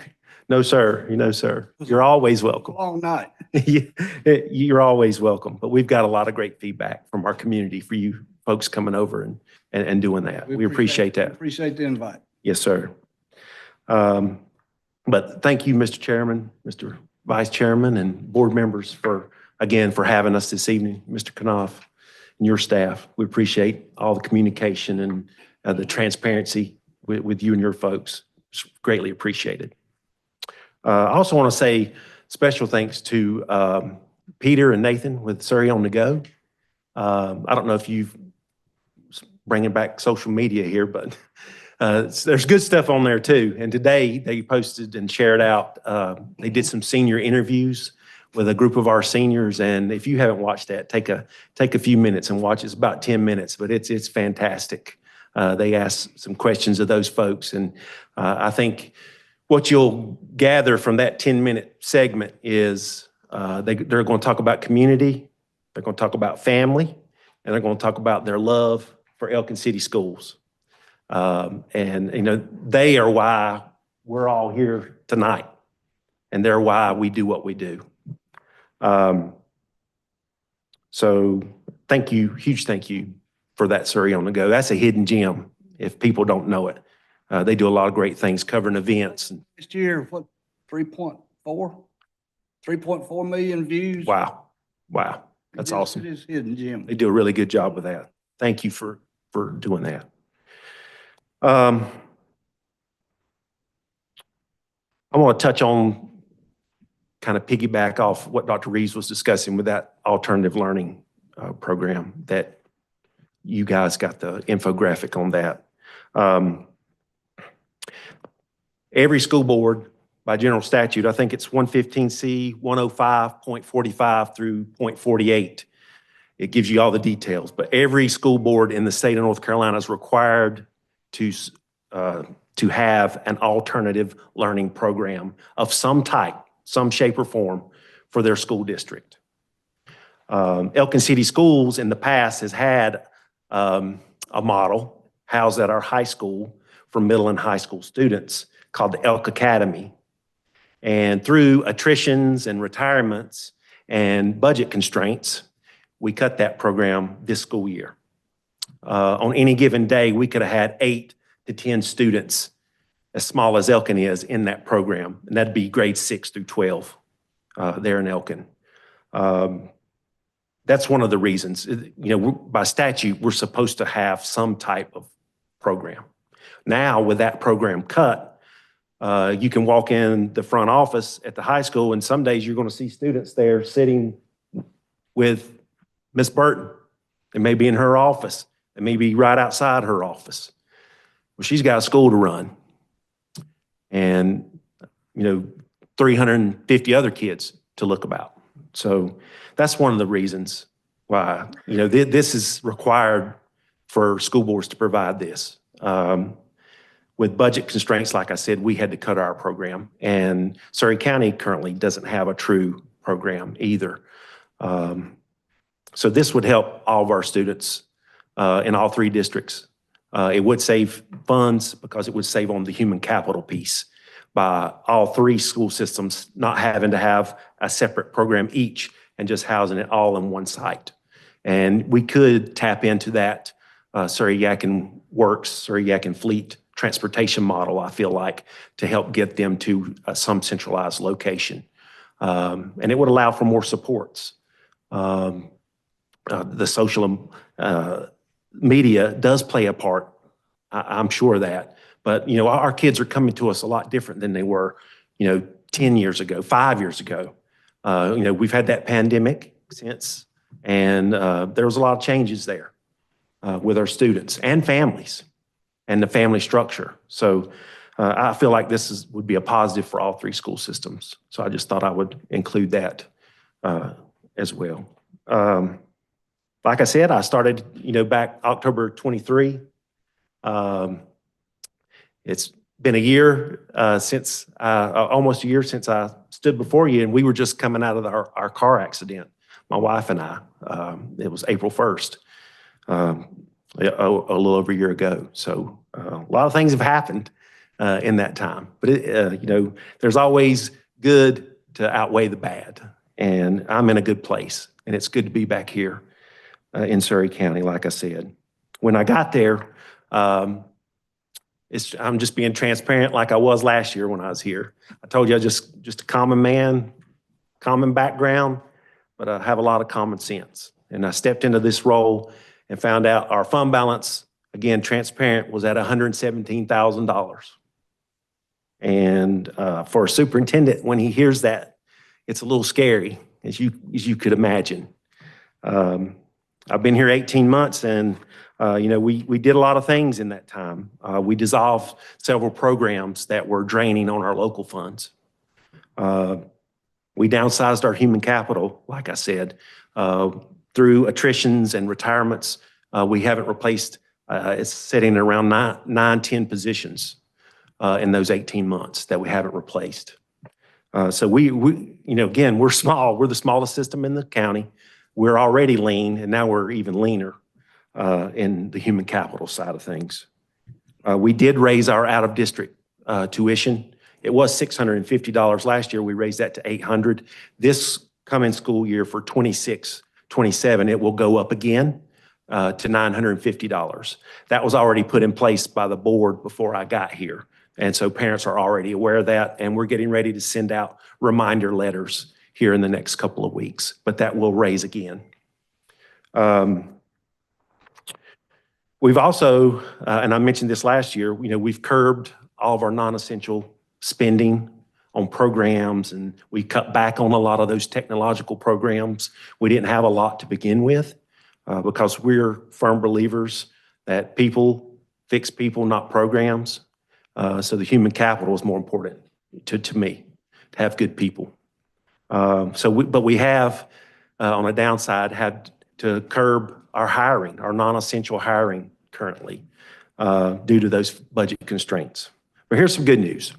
No, sir. No, sir. You're always welcome. Long night. You're always welcome, but we've got a lot of great feedback from our community for you folks coming over and doing that. We appreciate that. Appreciate the invite. Yes, sir. But thank you, Mr. Chairman, Mr. Vice Chairman, and board members for having us this evening, Mr. Knopf and your staff. We appreciate all the communication and the transparency with you and your folks. It's greatly appreciated. I also want to say special thanks to Peter and Nathan with Surry on the Go. I don't know if you've bringing back social media here, but there's good stuff on there too. And today they posted and shared out, they did some senior interviews with a group of our seniors. And if you haven't watched that, take a few minutes and watch. It's about 10 minutes, but it's fantastic. They asked some questions of those folks. And I think what you'll gather from that 10-minute segment is they're going to talk about community, they're going to talk about family, and they're going to talk about their love for Elkin City Schools. And they are why we're all here tonight, and they're why we do what we do. So thank you, huge thank you for that, Surry on the Go. That's a hidden gem if people don't know it. They do a lot of great things covering events. This year, what, 3.4? 3.4 million views? Wow. That's awesome. It is hidden gem. They do a really good job with that. Thank you for doing that. I want to touch on, kind of piggyback off what Dr. Reeves was discussing with that alternative learning program that you guys got the infographic on that. Every school board by general statute, I think it's 115C 105.45 through .48. It gives you all the details, but every school board in the state of North Carolina is required to have an alternative learning program of some type, some shape or form for their school district. Elkin City Schools in the past has had a model housed at our high school for middle and high school students called the Elk Academy. And through attritions and retirements and budget constraints, we cut that program this school year. On any given day, we could have had 8 to 10 students, as small as Elkin is, in that program. And that'd be grades 6 through 12 there in Elkin. That's one of the reasons. By statute, we're supposed to have some type of program. Now, with that program cut, you can walk in the front office at the high school, and some days you're going to see students there sitting with Miss Burton. They may be in her office. They may be right outside her office. Well, she's got a school to run. And, 350 other kids to look about. So that's one of the reasons why, this is required for school boards to provide this. With budget constraints, like I said, we had to cut our program. And Surry County currently doesn't have a true program either. So this would help all of our students in all 3 districts. It would save funds because it would save on the human capital piece by all 3 school systems not having to have a separate program each and just housing it all in one site. And we could tap into that Surry-Yadkin Works, Surry-Yadkin Fleet transportation model, I feel like, to help get them to some centralized location. And it would allow for more supports. The social media does play a part, I'm sure of that. But, our kids are coming to us a lot different than they were, 10 years ago, 5 years ago. We've had that pandemic since, and there was a lot of changes there with our students and families and the family structure. So I feel like this would be a positive for all 3 school systems. So I just thought I would include that as well. Like I said, I started, back October 23. It's been a year almost a year since I stood before you, and we were just coming out of our car accident my wife and I. It was April 1st, a little over a year ago. So a lot of things have happened in that time. But, there's always good to outweigh the bad. And I'm in a good place. And it's good to be back here in Surry County, like I said. When I got there, I'm just being transparent like I was last year when I was here. I told you I was just a common man, common background, but I have a lot of common sense. And I stepped into this role and found out our fund balance, again, transparent, was at $117,000. And for a superintendent, when he hears that, it's a little scary, as you could imagine. I've been here 18 months, and we did a lot of things in that time. We dissolved several programs that were draining on our local funds. We downsized our human capital, like I said, through attritions and retirements. We haven't replaced, it's sitting around 10 positions in those 18 months that we haven't replaced. So again, we're small. We're the smallest system in the county. We're already lean, and now we're even leaner in the human capital side of things. We did raise our out-of-district tuition. It was $650 last year. We raised that to $800. This coming school year for 26-27, it will go up again to $950. That was already put in place by the board before I got here. And so parents are already aware of that, and we're getting ready to send out reminder letters here in the next couple of weeks, but that will raise again. We've also, and I mentioned this last year, we've curbed all of our non-essential spending on programs, and we cut back on a lot of those technological programs. We didn't have a lot to begin with because we're firm believers that people fix people, not programs. So the human capital is more important to me, to have good people. But we have, on a downside, had to curb our hiring, our non-essential hiring currently, due to those budget constraints. But here's some good news.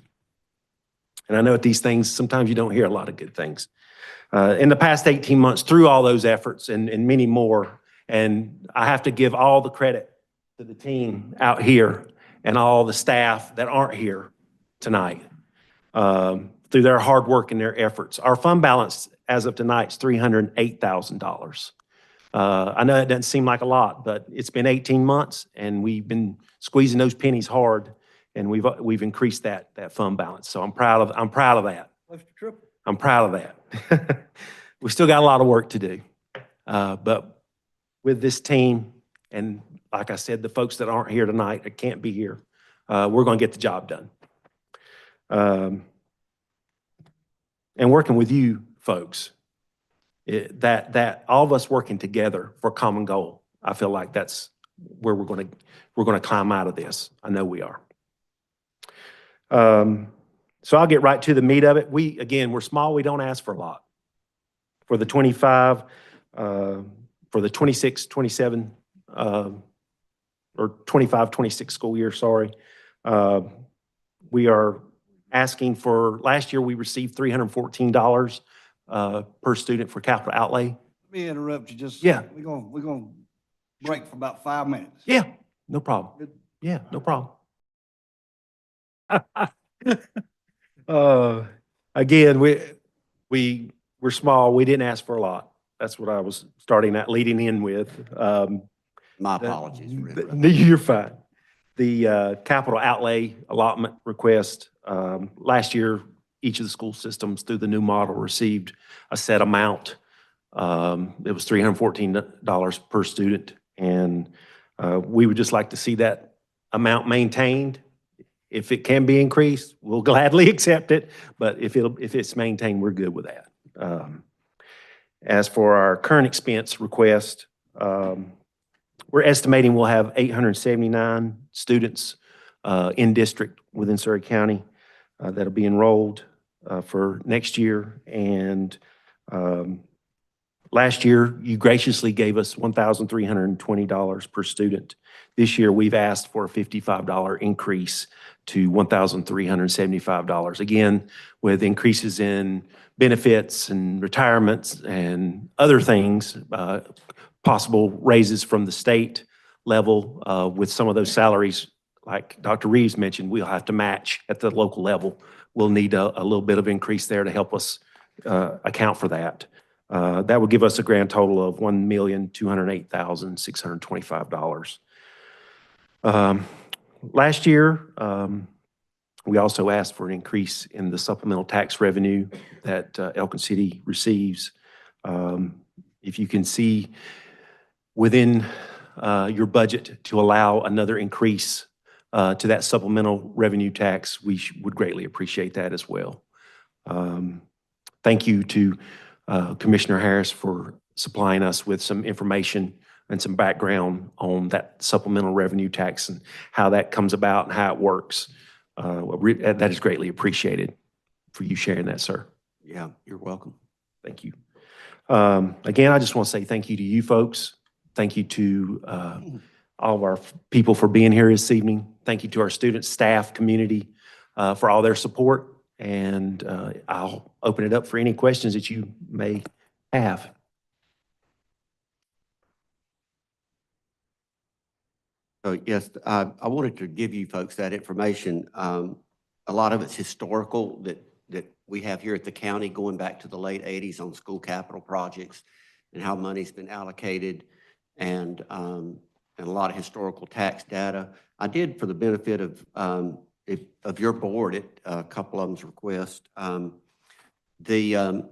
And I know at these things, sometimes you don't hear a lot of good things. In the past 18 months, through all those efforts and many more, and I have to give all the credit to the team out here and all the staff that aren't here tonight, through their hard work and their efforts. Our fund balance as of tonight is $308,000. I know it doesn't seem like a lot, but it's been 18 months and we've been squeezing those pennies hard, and we've increased that fund balance. So I'm proud of that. I'm proud of that. We still got a lot of work to do. But with this team, and like I said, the folks that aren't here tonight, that can't be here, we're going to get the job done. And working with you folks, that all of us working together for a common goal, I feel like that's where we're going to climb out of this. I know we are. So I'll get right to the meat of it. We're small. We don't ask for a lot. For the 25, for the 26, 27, or 25, 26 school year, sorry. We are asking for, last year we received $314 per student for capital outlay. Let me interrupt you just. Yeah. We're gonna break for about 5 minutes. Yeah, no problem. Yeah, no problem. Again, we're small. We didn't ask for a lot. That's what I was leading in with. My apologies. You're fine. The capital outlay allotment request, last year, each of the school systems through the new model received a set amount. It was $314 per student. And we would just like to see that amount maintained. If it can be increased, we'll gladly accept it. But if it's maintained, we're good with that. As for our current expense request, we're estimating we'll have 879 students in district within Surry County that'll be enrolled for next year. And Last year, you graciously gave us $1,320 per student. This year, we've asked for a $55 increase to $1,375. Again, with increases in benefits and retirements and other things, possible raises from the state level, with some of those salaries, like Dr. Reeves mentioned, we'll have to match at the local level. We'll need a little bit of increase there to help us account for that. That would give us a grand total of $1,208,625. Last year, we also asked for an increase in the supplemental tax revenue that Elkin City receives. If you can see within your budget to allow another increase to that supplemental revenue tax, we would greatly appreciate that as well. Thank you to Commissioner Harris for supplying us with some information and some background on that supplemental revenue tax and how that comes about and how it works. That is greatly appreciated for you sharing that, sir. Yeah, you're welcome. Thank you. Again, I just want to say thank you to you folks. Thank you to all of our people for being here this evening. Thank you to our students, staff, community for all their support. And I'll open it up for any questions that you may have. So yes, I wanted to give you folks that information. A lot of it's historical that we have here at the county going back to the late 80s on school capital projects and how money's been allocated and a lot of historical tax data. I did, for the benefit of your board, at a couple of them's request, the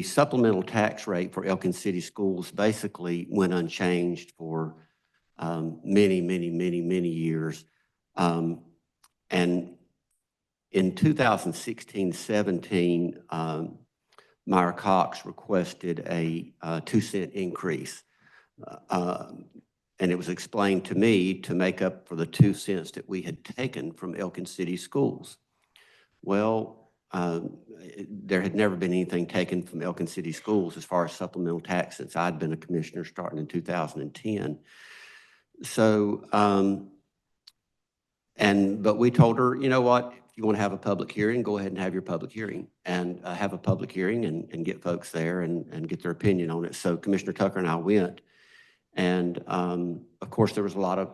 supplemental tax rate for Elkin City Schools basically went unchanged for many years. And in 2016-17, Meyer Cox requested a 2-cent increase. And it was explained to me to make up for the 2 cents that we had taken from Elkin City Schools. Well, there had never been anything taken from Elkin City Schools as far as supplemental tax since I'd been a commissioner starting in 2010. So, but we told her, you know what, if you want to have a public hearing, go ahead and have your public hearing and have a public hearing and get folks there and get their opinion on it. So Commissioner Tucker and I went. And of course, there was a lot of,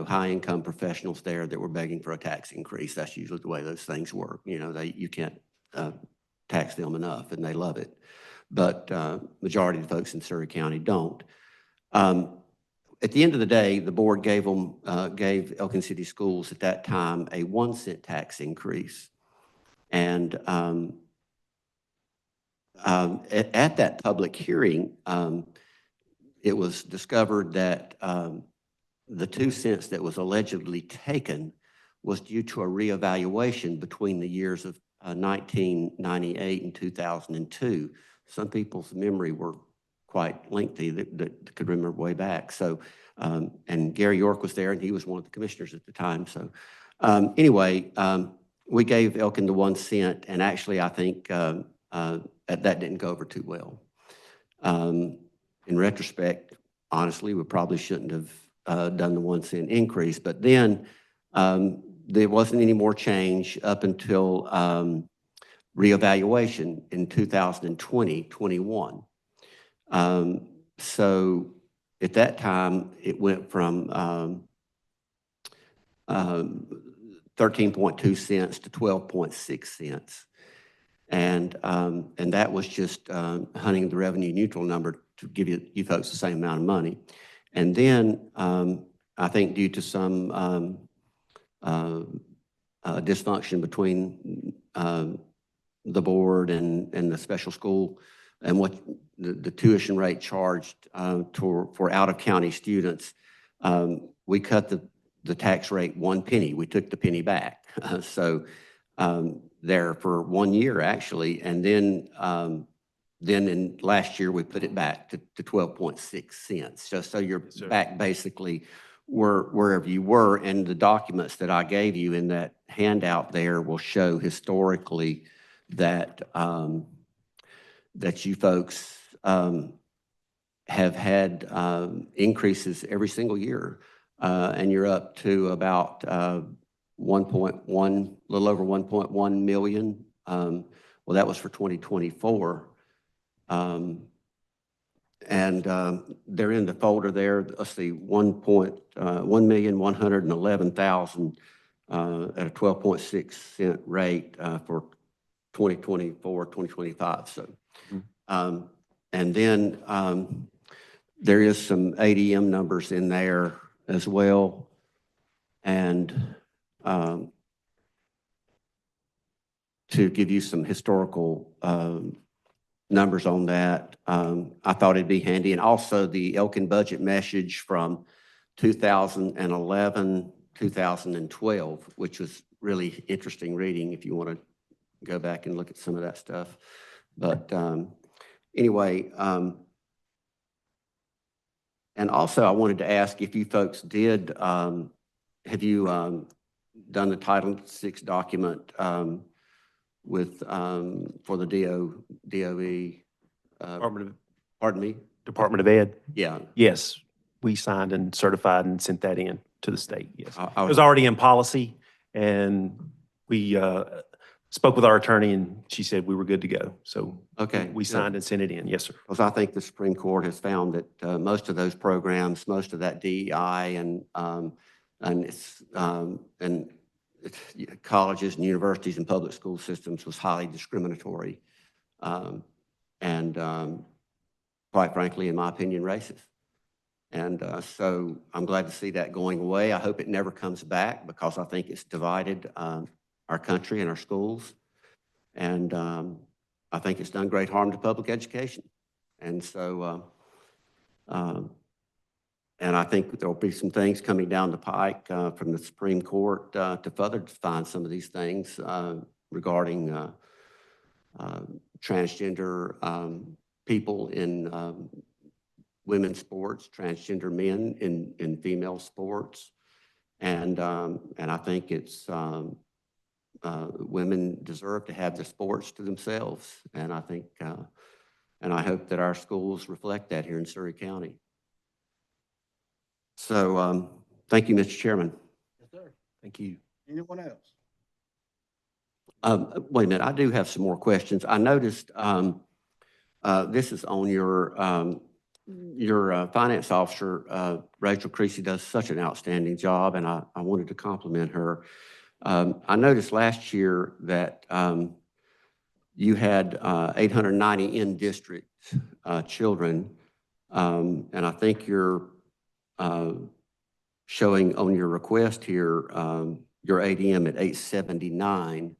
high-income professionals there that were begging for a tax increase. That's usually the way those things work. You can't tax them enough, and they love it. But majority of the folks in Surry County don't. At the end of the day, the board gave Elkin City Schools at that time a 1-cent tax increase. And at that public hearing, it was discovered that the 2 cents that was allegedly taken was due to a reevaluation between the years of 1998 and 2002. Some people's memory were quite lengthy that could remember way back. So, and Gary York was there, and he was one of the commissioners at the time. So, anyway, we gave Elkin the 1 cent, and actually, I think that didn't go over too well. In retrospect, honestly, we probably shouldn't have done the 1 cent increase, but then there wasn't any more change up until reevaluation in 2020-21. So at that time, it went from 13.2 cents to 12.6 cents. And that was just hunting the revenue neutral number to give you folks the same amount of money. And then I think due to some dysfunction between the board and the special school and what the tuition rate charged for out-of-county students, we cut the tax rate 1 penny. We took the penny back. So there for 1 year, actually, and then in last year, we put it back to 12.6 cents. Just so you're back basically wherever you were, and the documents that I gave you in that handout there will show historically that that you folks have had increases every single year. And you're up to about 1.1, little over 1.1 million. Well, that was for 2024. And they're in the folder there. Let's see, 1,111,000 at a 12.6 cent rate for 2024, 2025. So, and then there is some ADM numbers in there as well. And to give you some historical numbers on that, I thought it'd be handy. And also the Elkin budget message from 2011, 2012, which was really interesting reading if you want to go back and look at some of that stuff. But anyway, and also I wanted to ask if you folks did, have you done the Title VI document with, for the DOE? Pardon me? Department of Ed. Yeah. Yes, we signed and certified and sent that in to the state, yes. I It was- was already in policy, and we spoke with our attorney, and she said we were good to go. So Okay, we good. signed and sent it in, yes, sir. Because I think the Supreme Court has found that most of those programs, most of that DEI and colleges and universities and public school systems was highly discriminatory, and quite frankly, in my opinion, racist. And so I'm glad to see that going away. I hope it never comes back because I think it's divided our country and our schools. And I think it's done great harm to public education. And so, and I think there'll be some things coming down the pike from the Supreme Court to further define some of these things regarding transgender people in women's sports, transgender men in female sports. And I think it's, women deserve to have the sports to themselves. And I think, and I hope that our schools reflect that here in Surry County. So thank you, Mr. Chairman. Yes, sir. Thank you. Anyone else? Wait a minute, I do have some more questions. I noticed this is on your finance officer, Rachel Creasy, does such an outstanding job, and I wanted to compliment her. I noticed last year that you had 890 in-district children, and I think you're showing on your request here your ADM at 879.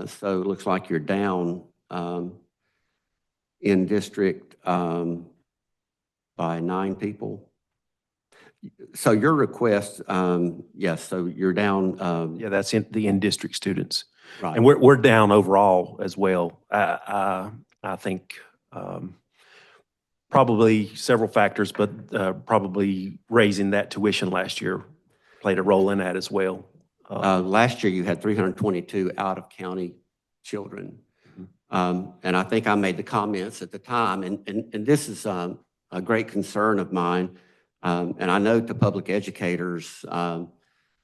So it looks like you're down in district by 9 people. So your request, yes, so you're down. Yeah, that's in the in-district students. Right. And we're down overall as well. I think probably several factors, but probably raising that tuition last year played a role in that as well. Last year you had 322 out-of-county children. And I think I made the comments at the time, and this is a great concern of mine. And I know to public educators, you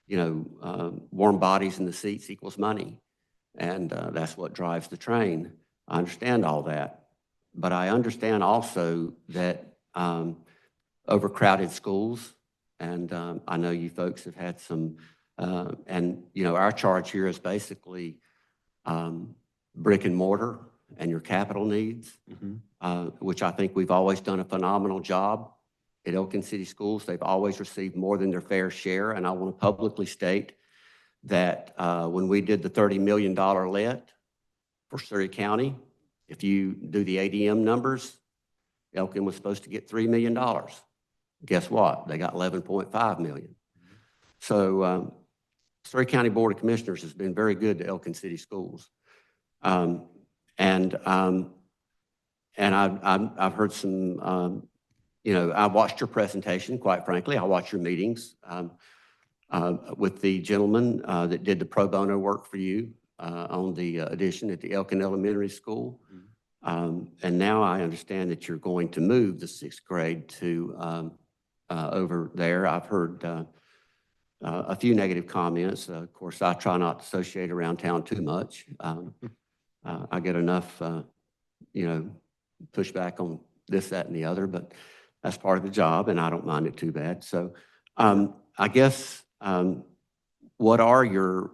know, warm bodies in the seats equals money. And that's what drives the train. I understand all that. But I understand also that overcrowded schools, and I know you folks have had some, and you know, our charge here is basically brick and mortar and your capital needs, which I think we've always done a phenomenal job. At Elkin City Schools, they've always received more than their fair share, and I want to publicly state that when we did the $30 million LET for Surry County, if you do the ADM numbers, Elkin was supposed to get $3 million. Guess what? They got $11.5 million. So Surry County Board of Commissioners has been very good to Elkin City Schools. And I've heard some, you know, I watched your presentation, quite frankly. I watched your meetings with the gentleman that did the pro bono work for you on the addition at the Elkin Elementary School. And now I understand that you're going to move the sixth grade to over there. I've heard a few negative comments. Of course, I try not to associate around town too much. I get enough, pushback on this, that, and the other, but that's part of the job, and I don't mind it too bad. So I guess, what are your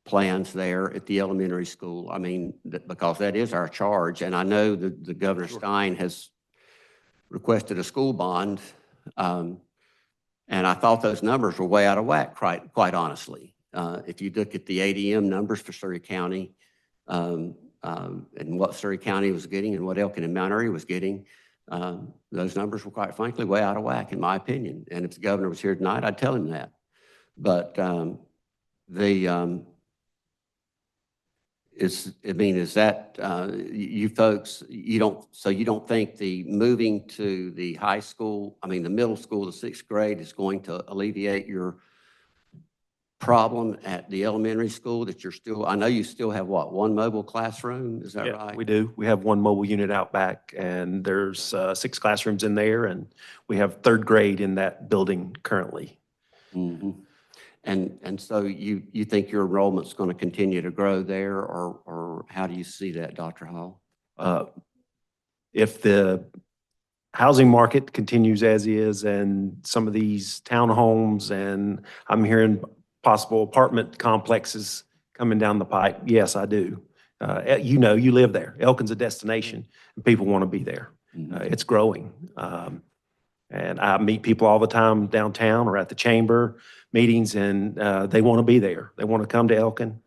plans there at the elementary school? I mean, because that is our charge, and I know that the Governor Stein has requested a school bond, and I thought those numbers were way out of whack, quite honestly. If you look at the ADM numbers for Surry County, and what Surry County was getting and what Elkin and Mount Airy was getting, those numbers were quite frankly way out of whack, in my opinion. And if the governor was here tonight, I'd tell him that. But is that, you folks, you don't think the moving to the high school, I mean, the middle school, the sixth grade is going to alleviate your problem at the elementary school that you're still, I know you still have what, one mobile classroom, is that Yeah, right? we do. We have one mobile unit out back, and there's 6 classrooms in there, and we have third grade in that building currently. Mm-hmm. And so you think your enrollment's going to continue to grow there, or how do you see that, Dr. Hall? If the housing market continues as is, and some of these townhomes, and I'm hearing possible apartment complexes coming down the pipe, yes, I do. You live there. Elkin's a destination, and people want to be there. It's growing. And I meet people all the time downtown or at the chamber meetings, and they want to be there. They want to come to Elkin.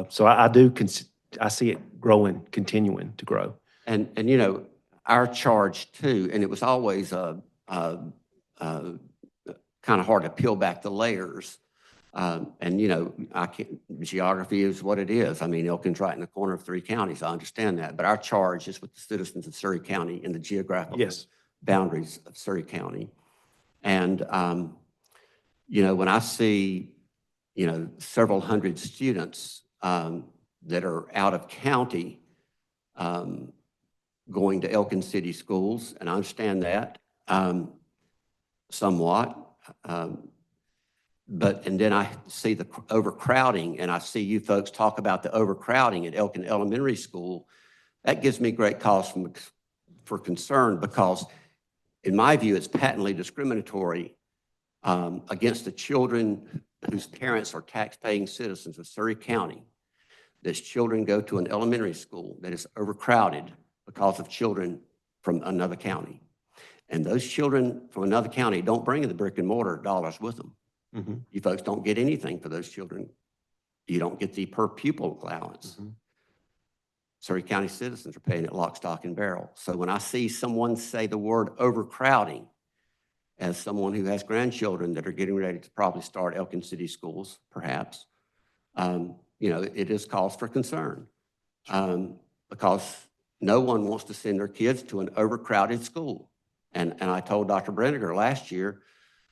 So I see it growing, continuing to grow. And our charge too, and it was always kind of hard to peel back the layers. Geography is what it is. I mean, Elkin's right in the corner of 3 counties. I understand that, but our charge is with the citizens of Surry County in the geographical boundaries of Surry County. And, when I see, several hundred students that are out of county going to Elkin City schools, and I understand that somewhat, and then I see the overcrowding, and I see you folks talk about the overcrowding at Elkin Elementary School. That gives me great cause for concern, because in my view, it's patently discriminatory against the children whose parents are tax-paying citizens of Surry County. Those children go to an elementary school that is overcrowded because of children from another county. And those children from another county don't bring the brick and mortar dollars with them. You folks don't get anything for those children. You don't get the per pupil allowance. Surry County citizens are paying it lock, stock, and barrel. So when I see someone say the word overcrowding, as someone who has grandchildren that are getting ready to probably start Elkin City schools, perhaps, it is cause for concern, because no one wants to send their kids to an overcrowded school. And I told Dr. Brenniger last year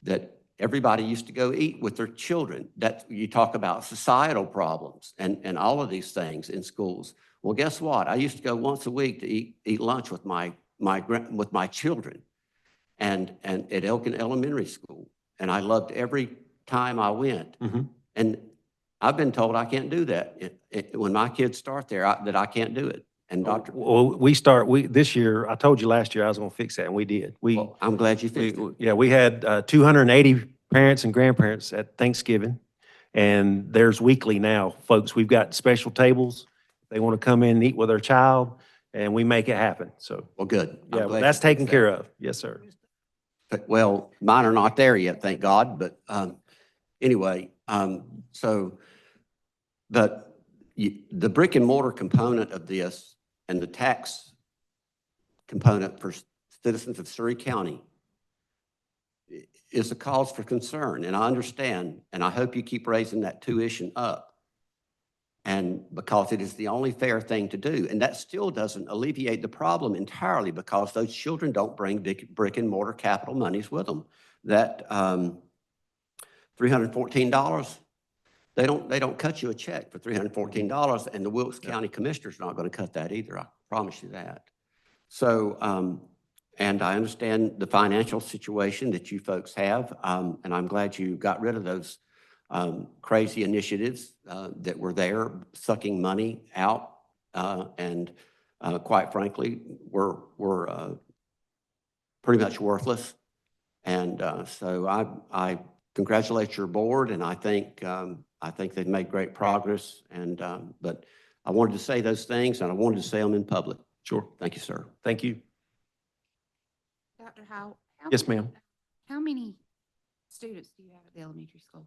that everybody used to go eat with their children. That you talk about societal problems and all of these things in schools. Well, guess what? I used to go once a week to eat lunch with my children, and at Elkin Elementary School, and I loved every time I went. And I've been told I can't do that when my kids start there. That I can't do it. And Dr. Well, this year, I told you last year I was going to fix that, and we did. Well, I'm glad you fixed it. Yeah, we had 280 parents and grandparents at Thanksgiving, and there's weekly now, folks. We've got special tables. They want to come in and eat with their child, and we make it happen. So, Well, good. yeah, that's taken care of. Yes, sir. Well, mine are not there yet, thank God. But anyway, but the brick and mortar component of this and the tax component for citizens of Surry County is a cause for concern. And I understand, and I hope you keep raising that tuition up. And because it is the only fair thing to do. And that still doesn't alleviate the problem entirely, because those children don't bring brick and mortar capital monies with them. That $314, They don't cut you a check for $314, and the Wilkes County Commissioner's not going to cut that either. I promise you that. So, and I understand the financial situation that you folks have, and I'm glad you got rid of those crazy initiatives that were there, sucking money out, and quite frankly, were pretty much worthless. And so I congratulate your board, and I think they've made great progress. And but I wanted to say those things, and I wanted to say them in public. Sure. Thank you, sir. Thank you. Dr. Howell? Yes, ma'am. How many students do you have at the elementary school?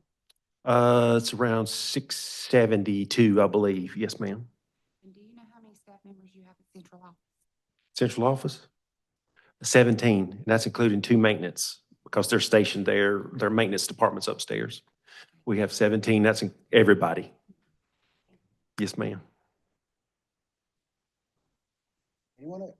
It's around 672, I believe. Yes, ma'am. And do you know how many staff members you have at central office? Central office? 17, and that's including 2 maintenance because they're stationed there. Their maintenance department's upstairs. We have 17. That's everybody. Yes, ma'am. Anyone else?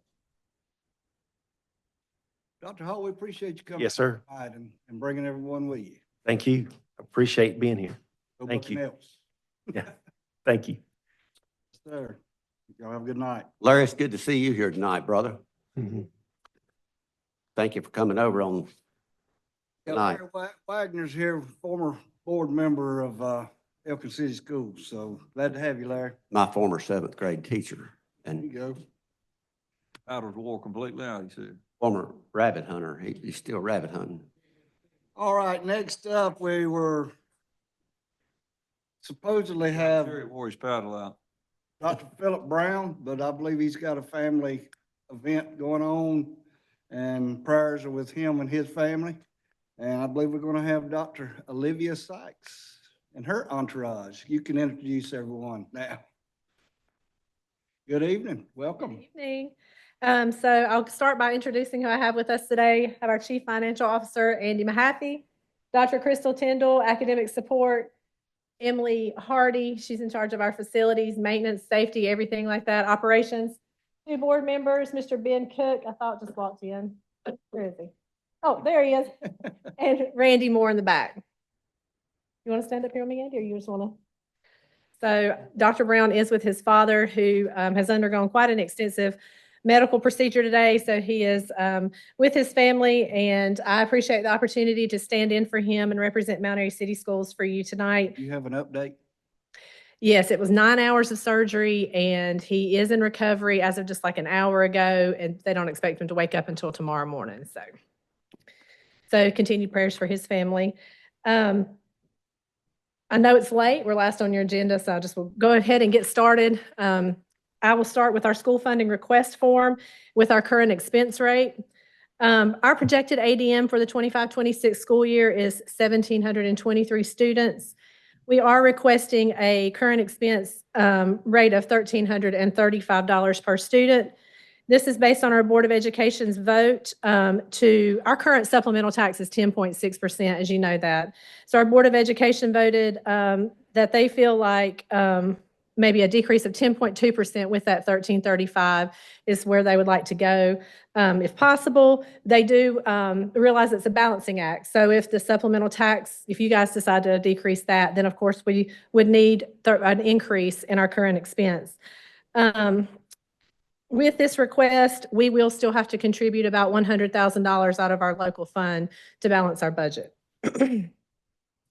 Dr. Hall, we appreciate you coming. Yes, sir. tonight and bringing everyone with you. Thank you. Appreciate being here. Go Thank you. Buccaneers. Yeah. Thank you. Sir, y'all have a good night. Larry, it's good to see you here tonight, brother. Mhm. Thank you for coming over on Yeah, tonight. Larry Wagner's here, former board member of Elkin City Schools. So glad to have you, Larry. My former 7th grade teacher There you and go. Out of the war completely out, he said. former rabbit hunter. He's still rabbit hunting. All right, next up, we were supposedly have Surry wore his paddle out. Dr. Philip Brown, but I believe he's got a family event going on, and prayers are with him and his family. And I believe we're going to have Dr. Olivia Sykes and her entourage. You can introduce everyone now. Good evening. Welcome. Good evening. So I'll start by introducing who I have with us today. I have our Chief Financial Officer, Andy Mahaffey, Dr. Crystal Tyndall, Academic Support, Emily Hardy, she's in charge of our facilities, maintenance, safety, everything like that, operations. 2 board members, Mr. Ben Cook, I thought just walked in. Where is he? Oh, there he is. And Randy Moore in the back. You want to stand up here with me, Andy, or you just want to? So Dr. Brown is with his father, who has undergone quite an extensive medical procedure today. So he is with his family, and I appreciate the opportunity to stand in for him and represent Mount Airy City Schools for you tonight. You have an update? Yes, it was 9 hours of surgery, and he is in recovery as of just like an hour ago, and they don't expect him to wake up until tomorrow morning. So continued prayers for his family. I know it's late. We're last on your agenda, so I just will go ahead and get started. I will start with our school funding request form with our current expense rate. Our projected ADM for the 25-26 school year is 1,723 students. We are requesting a current expense rate of $1,335 per student. This is based on our Board of Education's vote to, our current supplemental tax is 10.6%, as you know that. So our Board of Education voted that they feel like maybe a decrease of 10.2% with that 1335 is where they would like to go. If possible, they do realize it's a balancing act. So if the supplemental tax, if you guys decide to decrease that, then of course we would need an increase in our current expense. With this request, we will still have to contribute about $100,000 out of our local fund to balance our budget.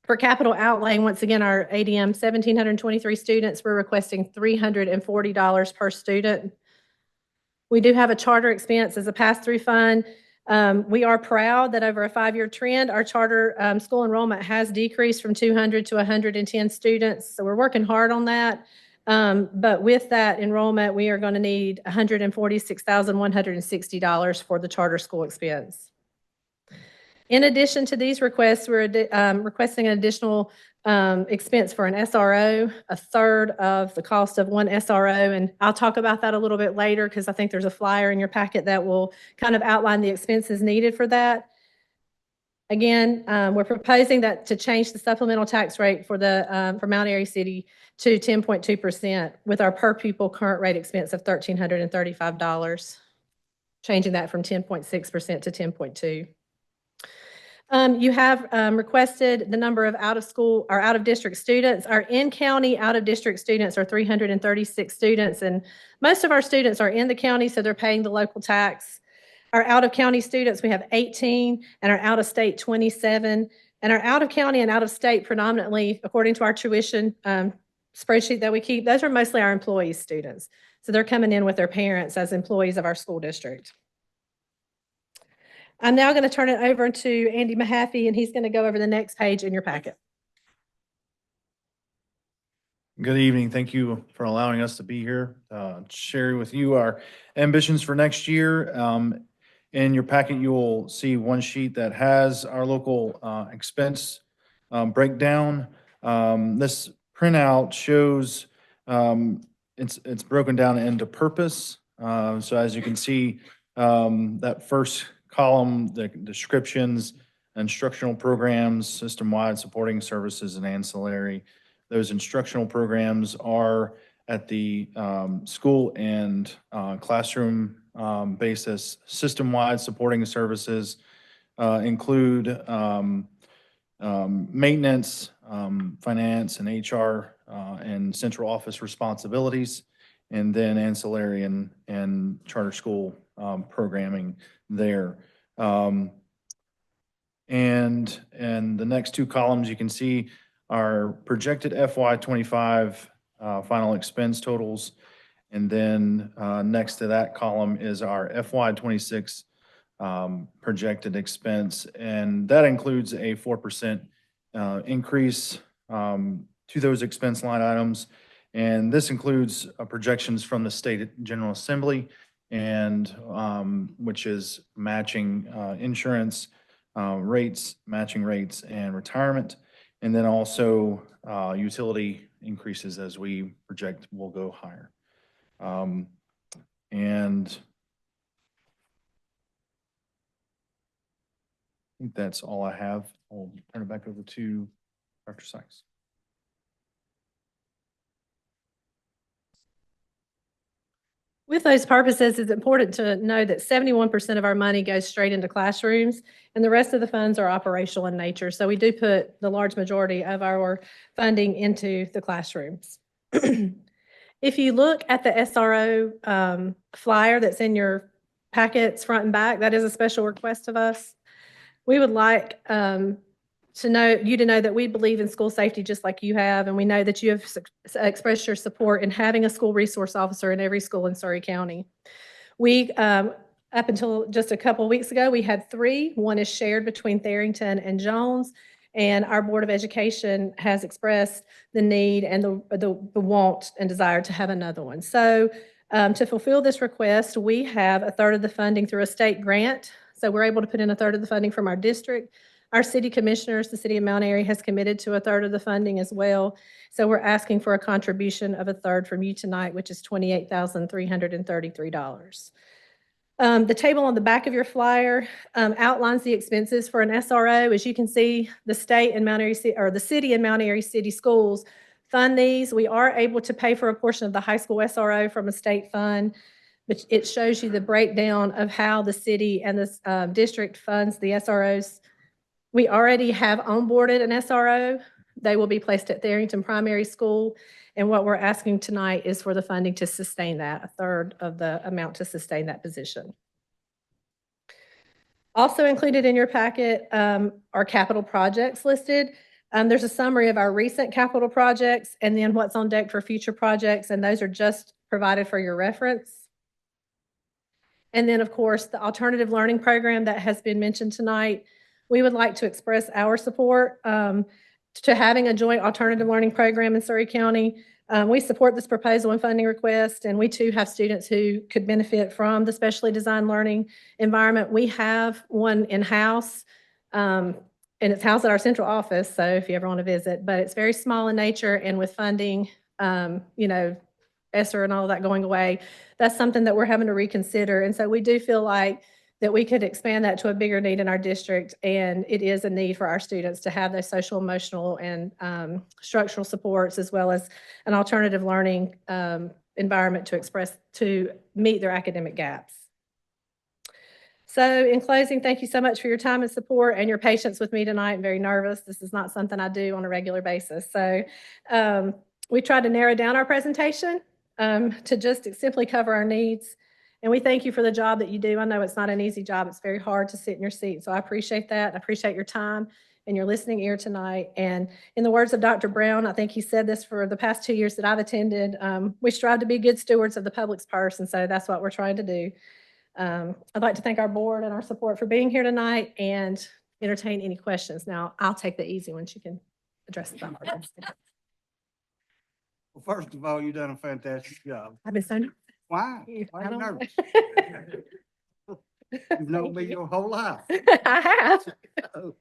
For capital outlay, once again, our ADM, 1,723 students, we're requesting $340 per student. We do have a charter expense as a pass-through fund. We are proud that over a 5-year trend, our charter school enrollment has decreased from 200 to 110 students. So we're working hard on that. But with that enrollment, we are going to need $146,160 for the charter school expense. In addition to these requests, we're requesting an additional expense for an SRO, a third of the cost of one SRO. And I'll talk about that a little bit later because I think there's a flyer in your packet that will kind of outline the expenses needed for that. Again, we're proposing that to change the supplemental tax rate for the for Mount Airy City to 10.2% with our per pupil current rate expense of $1,335, changing that from 10.6% to 10.2%. You have requested the number of out-of-school or out-of-district students. Our in-county out-of-district students are 336 students, and most of our students are in the county, so they're paying the local tax. Our out-of-county students, we have 18, and our out-of-state, 27. And our out-of-county and out-of-state predominantly, according to our tuition spreadsheet that we keep, those are mostly our employees' students. So they're coming in with their parents as employees of our school district. I'm now going to turn it over to Andy Mahaffey, and he's going to go over the next page in your packet. Good evening. Thank you for allowing us to be here, share with you our ambitions for next year. In your packet, you will see one sheet that has our local expense breakdown. This printout shows it's broken down into purpose. So as you can see, that first column, the descriptions, instructional programs, system-wide supporting services, and ancillary. Those instructional programs are at the school and classroom basis. System-wide supporting services include maintenance, finance, and HR, and central office responsibilities, and then ancillary and charter school programming there. And the next two columns, you can see our projected FY25 final expense totals. And then next to that column is our FY26 projected expense. And that includes a 4% increase to those expense line items. And this includes projections from the State General Assembly, and which is matching insurance rates, matching rates, and retirement. And then also utility increases as we project will go higher. And I think that's all I have. I'll turn it back over to Dr. Sykes. With those purposes, it's important to know that 71% of our money goes straight into classrooms, and the rest of the funds are operational in nature. So we do put the large majority of our funding into the classrooms. If you look at the SRO flyer that's in your packets front and back, that is a special request of us. We would like to know that we believe in school safety just like you have, and we know that you have expressed your support in having a school resource officer in every school in Surry County. We, up until just a couple of weeks ago, we had 3. One is shared between Therington and Jones, and our Board of Education has expressed the need and the want and desire to have another one. So to fulfill this request, we have 1/3 of the funding through a state grant. So we're able to put in 1/3 of the funding from our district. Our city commissioners, the city of Mount Airy, has committed to 1/3 of the funding as well. So we're asking for a contribution of 1/3 from you tonight, which is $28,333. The table on the back of your flyer outlines the expenses for an SRO. As you can see, the state and Mount Airy, or the city and Mount Airy City Schools fund these. We are able to pay for a portion of the high school SRO from a state fund, but it shows you the breakdown of how the city and the district funds the SROs. We already have onboarded an SRO. They will be placed at Therington Primary School. And what we're asking tonight is for the funding to sustain that, 1/3 of the amount to sustain that position. Also included in your packet are capital projects listed. There's a summary of our recent capital projects and then what's on deck for future projects, and those are just provided for your reference. And then, of course, the alternative learning program that has been mentioned tonight. We would like to express our support to having a joint alternative learning program in Surry County. We support this proposal and funding request, and we too have students who could benefit from the specially designed learning environment. We have one in-house, and it's housed at our central office, so if you ever want to visit, but it's very small in nature, and with funding, ESSER and all of that going away, that's something that we're having to reconsider. And so we do feel like that we could expand that to a bigger need in our district, and it is a need for our students to have those social, emotional, and structural supports, as well as an alternative learning environment to meet their academic gaps. So in closing, thank you so much for your time and support and your patience with me tonight. I'm very nervous. This is not something I do on a regular basis. So we tried to narrow down our presentation to just simply cover our needs. And we thank you for the job that you do. I know it's not an easy job. It's very hard to sit in your seat. So I appreciate that. I appreciate your time and your listening ear tonight. And in the words of Dr. Brown, I think he said this for the past 2 years that I've attended, we strive to be good stewards of the public's purse. And so that's what we're trying to do. I'd like to thank our board and our support for being here tonight and entertain any questions. Now, I'll take the easy ones. You can address the hard ones. Well, first of all, you've done a fantastic job. I've been so nervous. Why? I Why are you don't know. nervous? You've known me your whole life. I have.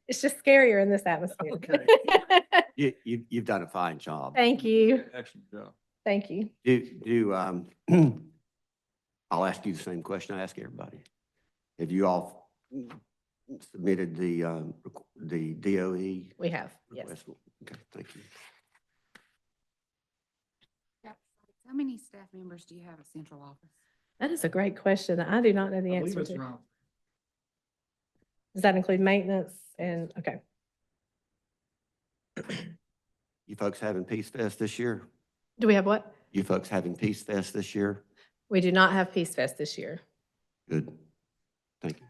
It's just scarier in this atmosphere. Okay. You've done a fine job. Thank you. Excellent job. Thank you. I'll ask you the same question I ask everybody. Have you all submitted the DOE? We have, yes. request? Okay, thank you. How many staff members do you have at central office? That is a great question. I do not know the answer to. Does that include maintenance and, okay. You folks having Peace Fest this year? Do we have what? You folks having Peace Fest this year? We do not have Peace Fest this year. Good. Thank you.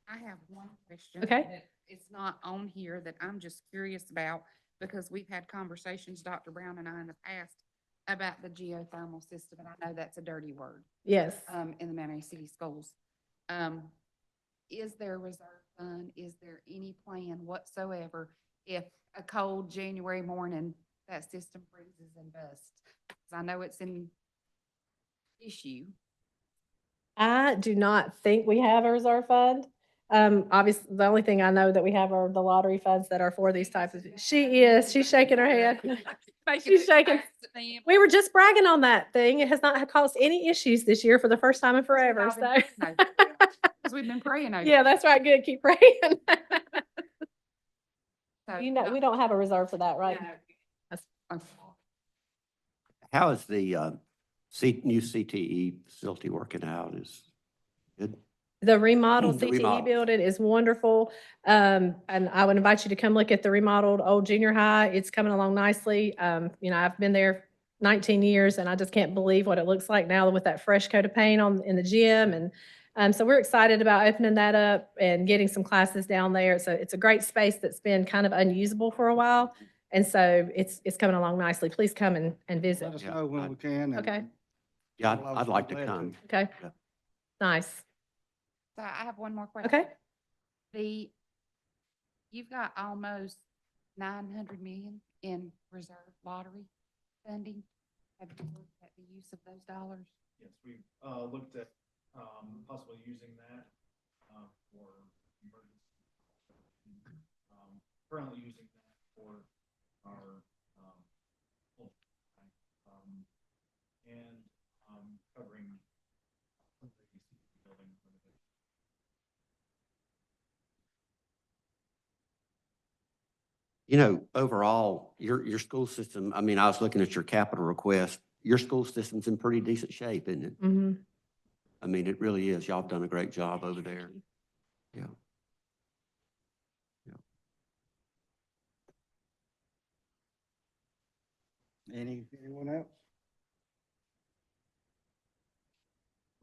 I have one question. Okay. that It's not on here that I'm just curious about because we've had conversations, Dr. Brown and I in the past, about the geothermal system, and I know that's a dirty word, Yes. in the Mount City schools. Is there a reserve fund? Is there any plan whatsoever if a cold January morning, that system freezes and busts? 'Cause I know it's an issue. I do not think we have a reserve fund. Obviously, the only thing I know that we have are the lottery funds that are for these types of, she's shaking her head. She's shaking. We were just bragging on that thing. It has not caused any issues this year for the first time in forever, so. Because we've been praying over. Yeah, that's right. Good. Keep praying. So, You know, we don't have a reserve for that, right? Okay. How is the new CTE facility working out? Is good? The remodeled The CTE remodel. building is wonderful. And I would invite you to come look at the remodeled old junior high. It's coming along nicely. You know, I've been there 19 years and I just can't believe what it looks like now with that fresh coat of paint in the gym. And so we're excited about opening that up and getting some classes down there. It's a great space that's been kind of unusable for a while. And so it's coming along nicely. Please come and visit. Let us Yeah, know when we can. and- Okay. Yeah, Well, I I'd was like to glad come. Okay. Yeah. Nice. So I have one more question. Okay. You've got almost 900 million in reserve lottery funding. Have you looked at the use of those dollars? Yes, we've looked at possibly using that for emergency. Currently using that for our and covering the building. You know, overall, your school system, I mean, I was looking at your capital request. Your school system's in pretty decent shape, isn't it? Mm-hmm. I mean, it really is. Y'all have done a great job over there. Yeah. Anyone else?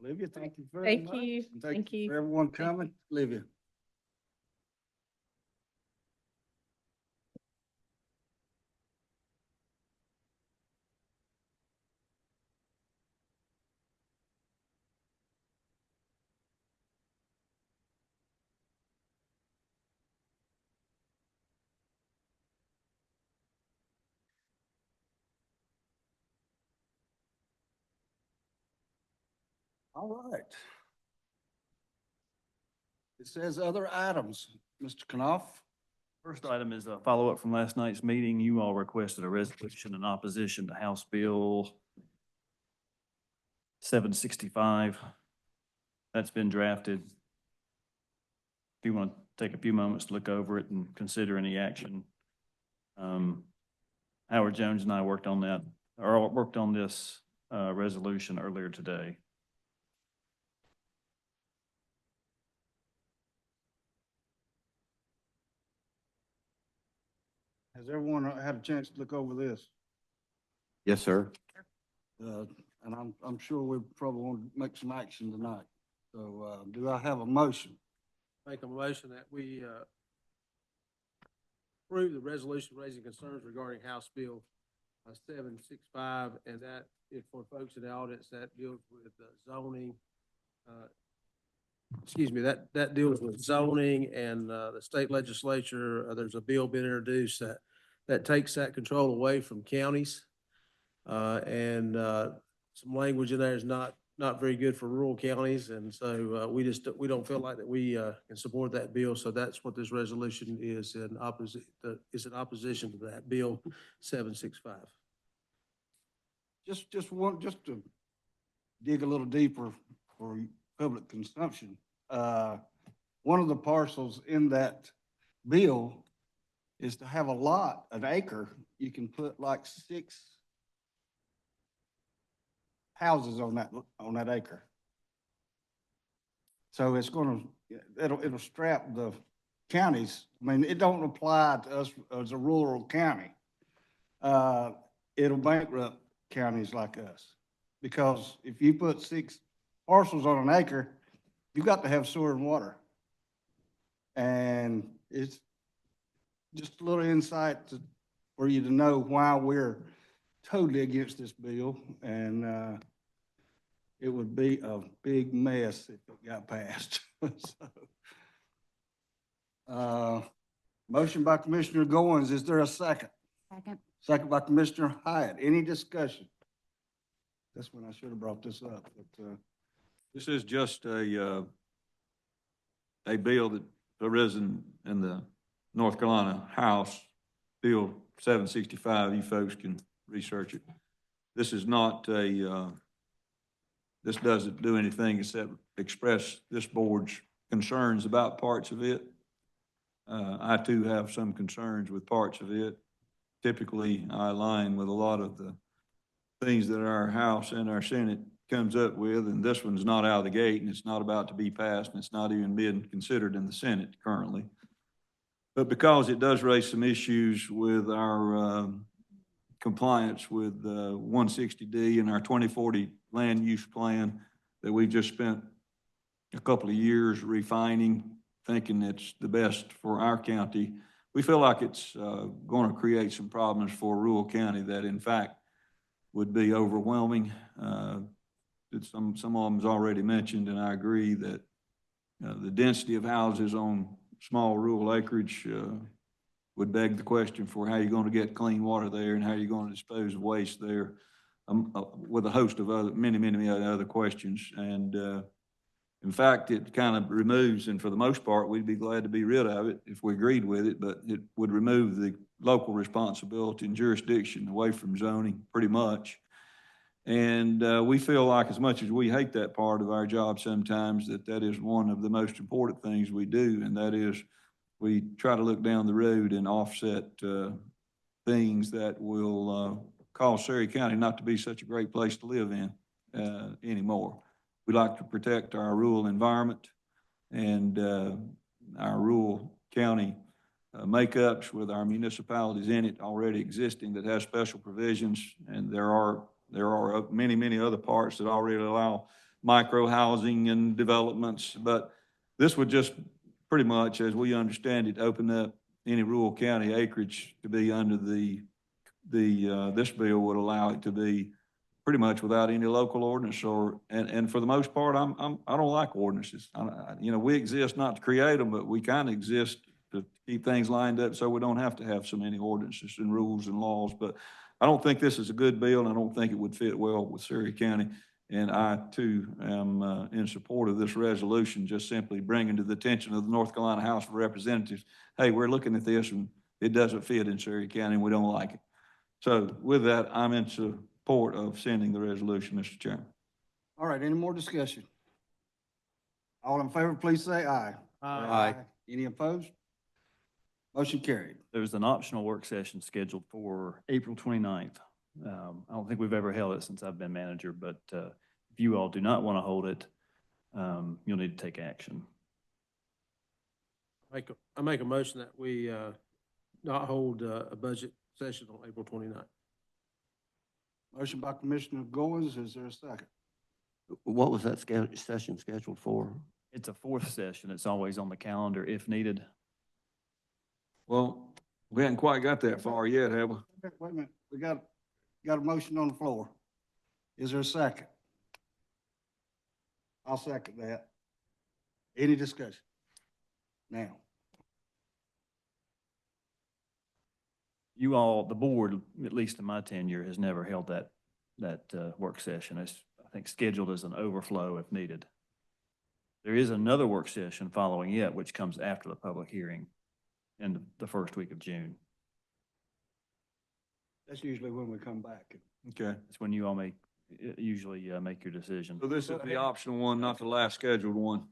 Olivia, thank you very much. Thank you. And Thank you. For everyone coming. Olivia. All right. It says other items. Mr. Knopf? First item is a follow-up from last night's meeting. You all requested a resolution in opposition to House Bill 765. That's been drafted. If you want to take a few moments to look over it and consider any action. Howard Jones and I worked on that, or worked on this resolution earlier today. Has everyone had a chance to look over this? Yes, sir. And I'm sure we probably want to make some action tonight. So, do I have a motion? Make a motion that we approve the resolution raising concerns regarding House Bill 765, and that, if for folks in the audience, that deals with zoning. That deals with zoning and the state legislature. There's a bill being introduced that takes that control away from counties. And some language in there is not very good for rural counties, and so we don't feel like that we can support that bill. So that's what this resolution is in opposition to that bill 765. Just to dig a little deeper for public consumption. One of the parcels in that bill is to have a lot, an acre. You can put like 6 houses on that acre. So it's it'll strap the counties. I mean, it don't apply to us as a rural county. It'll bankrupt counties like us. Because if you put 6 parcels on an acre, you've got to have sewer and water. And it's just a little insight for you to know why we're totally against this bill, and it would be a big mess if it got passed. So, motion by Commissioner Goins. Is there a second? Second. Second by Commissioner Hyatt. Any discussion? That's when I should have brought this up, but, This is just a bill that arisen in the North Carolina House, Bill 765. You folks can research it. This is not this doesn't do anything except express this board's concerns about parts of it. I too have some concerns with parts of it. Typically, I align with a lot of the things that our House and our Senate comes up with, and this one's not out of the gate, and it's not about to be passed, and it's not even being considered in the Senate currently. But because it does raise some issues with our compliance with 160D and our 2040 land use plan that we've just spent a couple of years refining, thinking it's the best for our county, we feel like it's going to create some problems for a rural county that in fact would be overwhelming. Some of them's already mentioned, and I agree that the density of houses on small rural acreage would beg the question for how you're going to get clean water there and how you're going to dispose of waste there, with a host of many other questions. And in fact, it kind of removes, and for the most part, we'd be glad to be rid of it if we agreed with it, but it would remove the local responsibility and jurisdiction away from zoning pretty much. And we feel like, as much as we hate that part of our job sometimes, that is one of the most important things we do, and that is we try to look down the road and offset things that will cause Surry County not to be such a great place to live in anymore. We like to protect our rural environment and our rural county makeups with our municipalities in it already existing that has special provisions, and there are many other parts that already allow micro housing and developments, but this would just pretty much, as we understand it, open up any rural county acreage to be under this bill would allow it to be pretty much without any local ordinance and for the most part, I don't like ordinances. We exist not to create them, but we kind of exist to keep things lined up so we don't have to have so many ordinances and rules and laws. But I don't think this is a good bill, and I don't think it would fit well with Surry County. And I too am in support of this resolution, just simply bringing to the attention of the North Carolina House of Representatives, hey, we're looking at this and it doesn't fit in Surry County and we don't like it. So with that, I'm in support of sending the resolution, Mr. Chairman. all right, any more discussion? All in favor, please say aye. Aye. Any opposed? Motion carried. There's an optional work session scheduled for April 29th. I don't think we've ever held it since I've been manager, but if you all do not want to hold it, you'll need to take action. I make a motion that we not hold a budget session on April 29th. Motion by Commissioner Goins, is there a second? What was that session scheduled for? It's a fourth session. It's always on the calendar if needed. Well, we hadn't quite got that far yet, have we? Wait a minute, we got a motion on the floor. Is there a second? I'll second that. Any discussion? Now, You all, the board, at least in my tenure, has never held that work session. It's, I think, scheduled as an overflow if needed. There is another work session following it, which comes after the public hearing in the first week of June. that's usually when we come back. Okay. It's when you all usually make your decision. So this is the optional one, not the last scheduled one.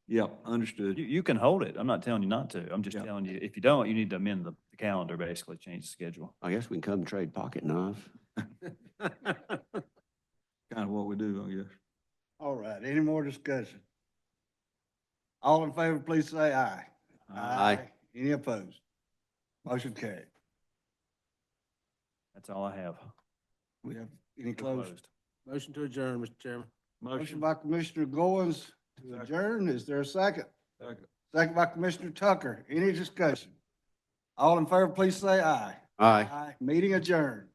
Yep, understood. You can hold it. I'm not telling you not to. I'm just Yeah. telling you, if you don't, you need to amend the calendar, basically change the schedule. I guess we can come and trade pocket knives. Kind of what we do, I guess. All right, any more discussion? All in favor, please say aye. Aye. Any opposed? Motion carried. That's all I have. We have any We're closed? Motion to adjourn, Mr. Chairman. Motion by Commissioner Goins to adjourn. Is there a second? Second. Second by Commissioner Tucker. Any discussion? All in favor, please say aye. Aye. Meeting adjourned.